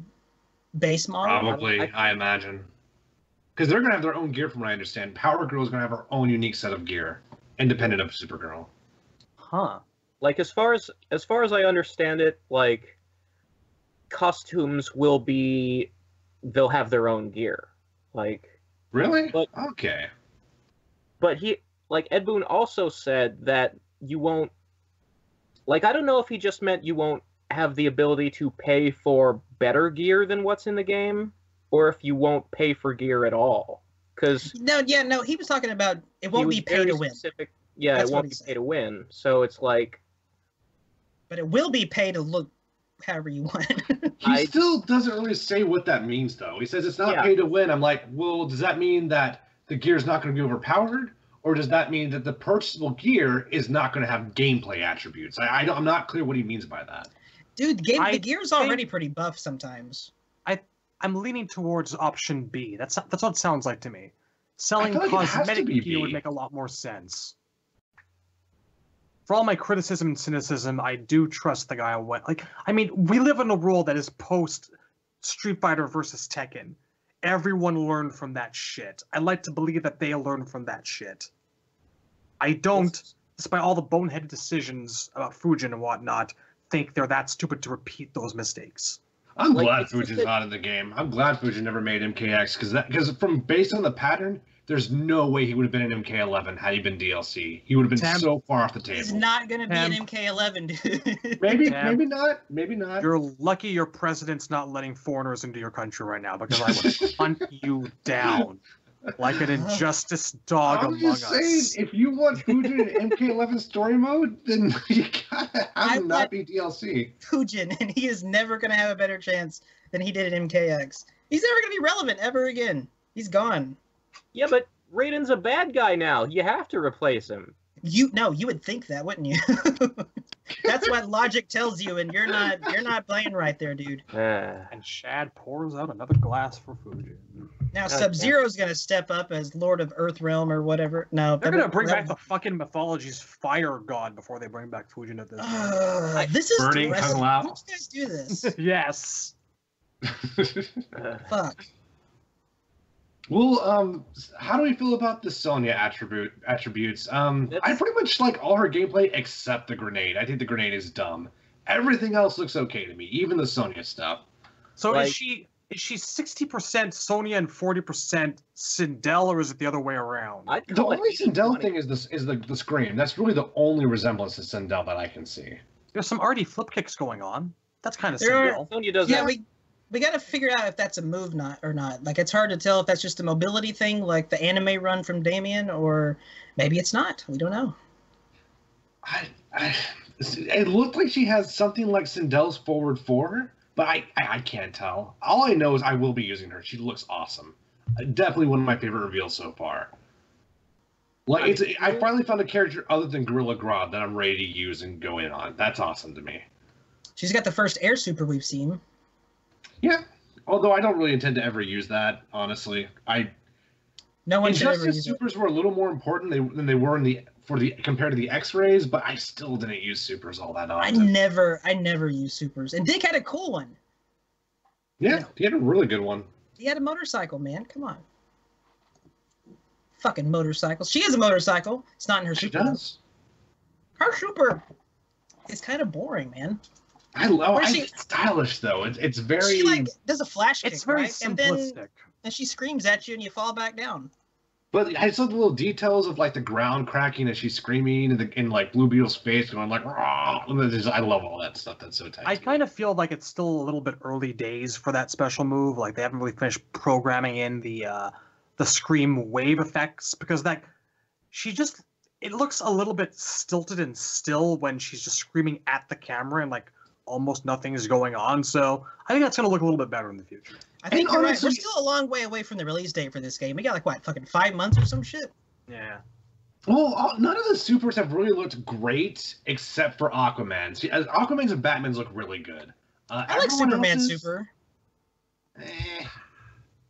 base model? Probably, I imagine. Because they're going to have their own gear from what I understand. Power Girl is going to have her own unique set of gear, independent of Supergirl. Huh. Like, as far as I understand it, like, costumes they'll have their own gear. Like... Really? Okay. But Ed Boon also said that you won't, like, I don't know if he just meant you won't have the ability to pay for better gear than what's in the game, or if you won't pay for gear at all. Because no, he was talking about it won't be pay to win. Yeah, it won't be pay to win. So it's like... But it will be pay to look however you want. He still doesn't really say what that means, though. He says it's not pay to win. I'm like, well, does that mean that the gear is not going to be overpowered, or does that mean that the purchasable gear is not going to have gameplay attributes? I'm not clear what he means by that. Dude, the gear's already pretty buff sometimes. I'm leaning towards option B. That's what it sounds like to me. Selling cosmetic gear would make a lot more sense. For all my criticism and cynicism, I do trust the guy who went. Like, I mean, we live in a world that is post Street Fighter versus Tekken. Everyone learned from that shit. I like to believe that they learned from that shit. I don't, despite all the boneheaded decisions about Fujin and whatnot, think they're that stupid to repeat those mistakes. I'm glad Fujin's not in the game. I'm glad Fujin never made MKX because based on the pattern, there's no way he would have been in MK11 had he been DLC. He would have been so far off the table. He's not going to be in MK11, dude. Maybe not. Maybe not. You're lucky your president's not letting foreigners into your country right now, because I would hunt you down like an injustice dog I'm among just saying, if you want Fujin in MK11 story mode, then you gotta have him not be DLC. Fujin, and he is never going to have a better chance than he did in MKX. He's never going to be relevant ever again. He's gone. Yeah, but Raiden's a bad guy now. You have to replace him. You would think that, wouldn't you? That's what logic tells you, and you're not playing right there, dude. And Shad pours out another glass for Fujin. Now Sub-Zero's gonna step up as Lord of Earthrealm or whatever. No, they're gonna bring back the fucking mythology's fire god before they bring back Fujin at this point. This is Burning Kung Lao. Why do you guys do this? Yes. Fuck. Well, how do we feel about the Sonya attributes? I pretty much like all her gameplay except the grenade. I think the grenade is dumb. Everything else looks okay to me, even the Sonya stuff. So is she 60% Sonya and 40% Sindel, or is it the other way around? The only Sindel thing is the scream. That's really the only resemblance to Sindel that I can see. There's some already flip kicks going on. That's kind of Sindel. Sonya does Yeah, that. we got to figure out if that's a move or not. Like, it's hard to tell if that's just a mobility thing, like the anime run from Damien, or maybe it's not. We don't know. It looked like she has something like Sindel's forward 4, but I can't tell. All I know is I will be using her. She looks awesome. Definitely one of my favorite reveals so far. Like I finally found a character other than Gorilla Grodd that I'm ready to use and go in on. That's awesome to me. She's got the first air super we've seen. Yeah, although I don't really intend to ever use that, honestly. No one should ever Injustice use it. supers were a little more important than they were compared to the X-rays, but I still didn't use supers all that I often. never use supers. And Dick had a cool one. Yeah, he had a really good one. He had a motorcycle, man. Come on. Fucking motorcycles. She has a motorcycle. It's not in her She super. does. Her super is kind of boring, man. It's stylish though. It's very. She like does a flash kick, It's very right? simplistic. And she screams at you, and you fall back down. But I saw the little details of like the ground cracking as she's screaming, and in like Blue Beetle's face going like, "Rah!" I love all that stuff. That's so tight. I kind of feel like it's still a little bit early days for that special move. Like they haven't really finished programming in the scream wave effects, because it looks a little bit stilted and still when she's just screaming at the camera and like almost nothing is going on. So I think that's going to look a little bit better in the future. I think you're right. honestly- We're still a long way away from the release date for this game. We got like what, fucking 5 months or some shit. Yeah. Well, none of the supers have really looked great except for Aquaman. See, Aquaman's and Batman's look really good. I like everyone Superman else's- super.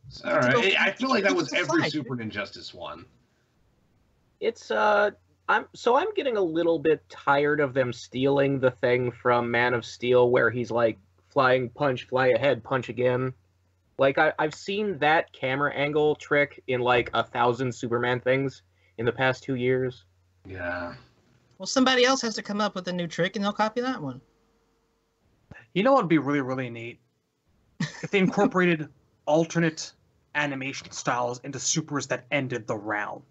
It's all right. I feel like that was It's every fine. Super in Injustice one. It's I'm getting a little bit tired of them stealing the thing from Man of Steel where he's like flying punch, fly ahead, punch again. Like I've seen that camera angle trick in like 1,000 Superman things in the past 2 years. Yeah. Well, somebody else has to come up with a new trick, and they'll copy that one. You know what would be really, really neat? If they incorporated alternate animation styles into supers that ended the round.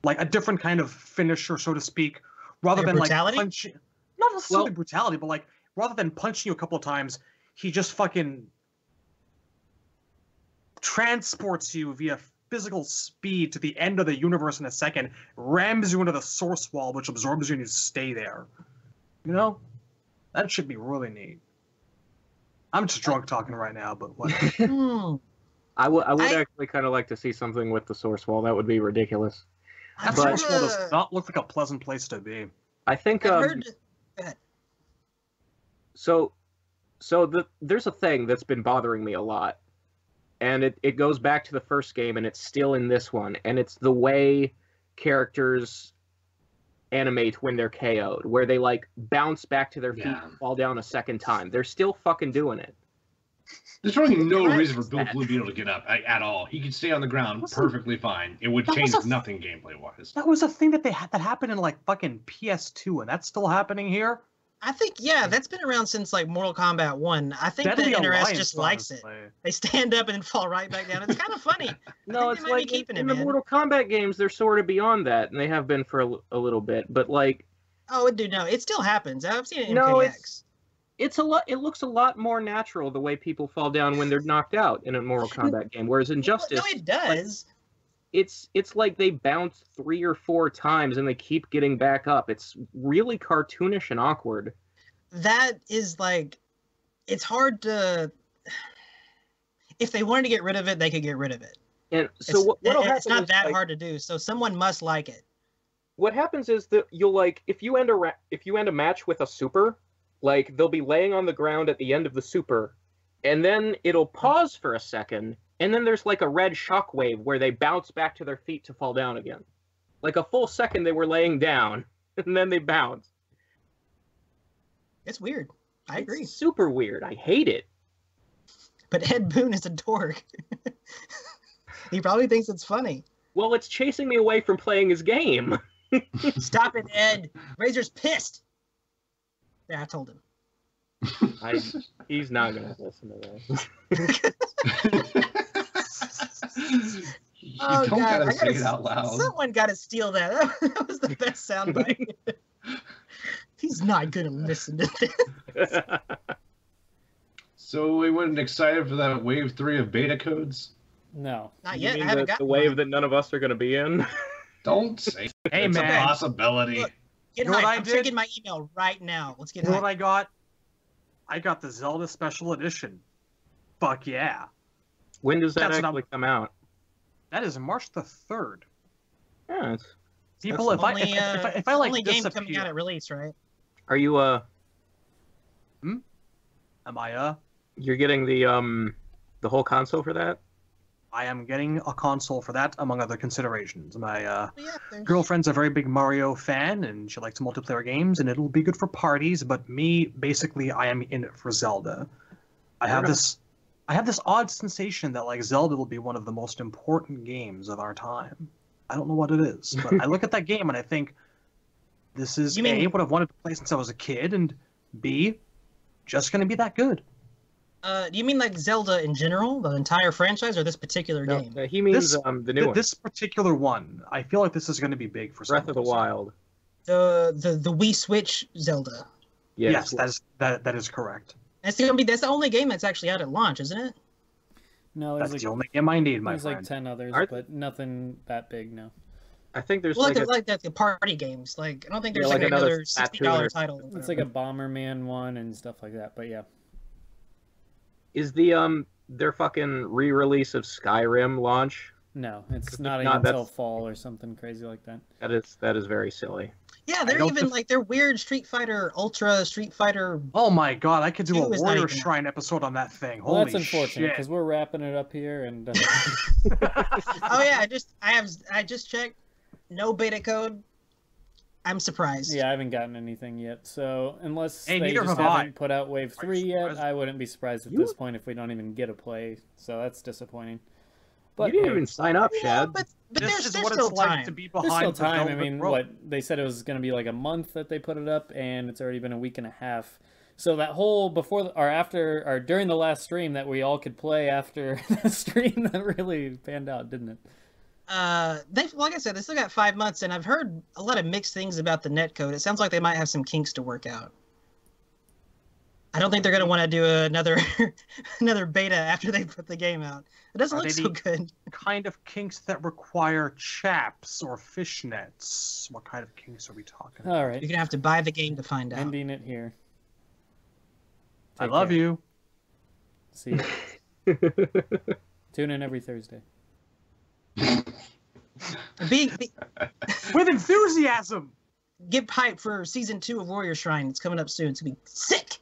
Like a different kind of finisher, so to speak, rather Like than brutality? like punching. Not necessarily brutality, but like rather than punching you a couple of times, he just fucking transports you via physical speed to the end of the universe in a second, rams you into the source wall, which absorbs you and you stay there. You know? That should be really neat. I'm just drunk talking right now, but whatever. I would actually kind of like to see something with the source wall. That would be ridiculous. That But- source wall does not look like a pleasant place to be. I think I've heard. Go ahead. there's a thing that's been bothering me a lot, and it goes back to the first game, and it's still in this one, and it's the way characters animate when they're KO'd, where they like bounce back to their feet and fall down a second time. They're still fucking doing it. There's really no Right. reason for Blue Beetle to get up at all. He could stay on the ground perfectly fine. It would change nothing gameplay wise. That was a thing that happened in like fucking PS2, and that's still happening here. I think, yeah, that's been around since like Mortal Kombat 1. I think Deadly the NRS Alliance, just likes it. honestly. They stand up and then fall right back down. It's kind of funny. No, I think it's they might be like keeping in it, the man. Mortal Kombat games, they're sort of beyond that, and they have been for a little bit. But like, Oh, dude, no, it still happens. I've seen it in No, MKX. it's a lot. It looks a lot more natural the way people fall down when they're knocked out in a Mortal Kombat game. Whereas in Justice, No, it does. it's like they bounce 3 or 4 times and they keep getting back up. It's really cartoonish and awkward. That is like, it's hard to. If they wanted to get rid of it, they could get rid of it. And so what'll happen? It's not is, that like, hard to do. So someone must like it. What happens is that you'll like if you end a match with a super, like they'll be laying on the ground at the end of the super, and then it'll pause for a second, and then there's like a red shockwave where they bounce back to their feet to fall down again. Like a full second they were laying down, and then they bounce. It's weird. I agree. It's super weird. I hate it. But Ed Boon is a dork. He probably thinks it's funny. Well, it's chasing me away from playing his game. Stop it, Ed. Razor's pissed. Yeah, I told him. He's not gonna listen to this. You Oh, don't God, gotta I say it out loud. Someone got to steal that. That was the best soundbite. He's not gonna listen to this. So we weren't excited for that wave 3 of beta codes? No. Not You yet. I mean haven't the got wave that none of us are gonna be in? Don't say Hey, it's man. a possibility. Look, Get You know what hyped. I I'm did? checking my email right now. Let's get You know what hyped. I got? I got the Zelda Special Edition. Fuck yeah. When does that That's what actually come out? That is March the 3rd. Yeah, People, if Only, I like only game coming disappear, out at release, right? are you am I you're getting the whole console for that? I am getting a console for that, among other considerations. My Yeah, there's- girlfriend's a very big Mario fan, and she likes multiplayer games, and it'll be good for parties. But me, basically, I am in it for Zelda. I have this odd sensation that like Zelda will be one of the most important games of our time. I don't know what it is, but I look at that game and I think this is You mean- A, what I've wanted to play since I was a kid, and B, just going to be that good. Do you mean like Zelda in general, the entire franchise, or this particular No, game? he means This- the new one, This particular one, I feel like this is going to be big for Breath of the some reason. Wild. The Wii Switch Zelda. Yes, that is correct. That's the only game that's actually out at launch, isn't it? No, That's there's the like, only game I need, my there's like friend. 10 others, Aren't- but nothing that big, no. I think there's Well, like a, like the party games. Like I don't think Yeah, there's like like another another $60 Saturn or- title. It's like a Bomberman one and stuff like that, but yeah. is the their fucking re-release of Skyrim launch? No, it's If not not, even until that's- fall or something crazy like that. That is very silly. Yeah, they're don't even def- like they're weird Street Fighter Ultra, Street Fighter. Oh my god, I could do a Two is not Warrior even out. Shrine episode on that thing. Well, Holy that's unfortunate shit. because we're wrapping it up here, and Oh yeah, I just checked. No beta code. I'm surprised. yeah, I haven't gotten anything yet. So unless Hey, they neither just have I. haven't put out Wave Are you 3 yet, surprised? I wouldn't be surprised at You- this point if we don't even get a play. So that's disappointing. You But didn't hey, even sign up, Yeah, Shad. but This there's is what still it's time. like to be there's behind still time. the I velvet mean, rope. what they said it was going to be like a month that they put it up, and it's already been a week and a half. So that whole before or after or during the last stream that we all could play after the stream that really panned out, didn't it? They like I said, they still got 5 months, and I've heard a lot of mixed things about the netcode. It sounds like they might have some kinks to work out. I don't think they're gonna want to do another another beta after they put the game out. It doesn't Are look they so the- good. Kind of kinks that require chaps or fishnets. What kind of kinks are we talking about? All You're right, gonna have to buy the game to find out. ending it here. I Take love care. you. See you. Tune in every Thursday. Be, With enthusiasm! get hype for season 2 of Warrior Shrine. It's coming up soon. It's gonna be sick.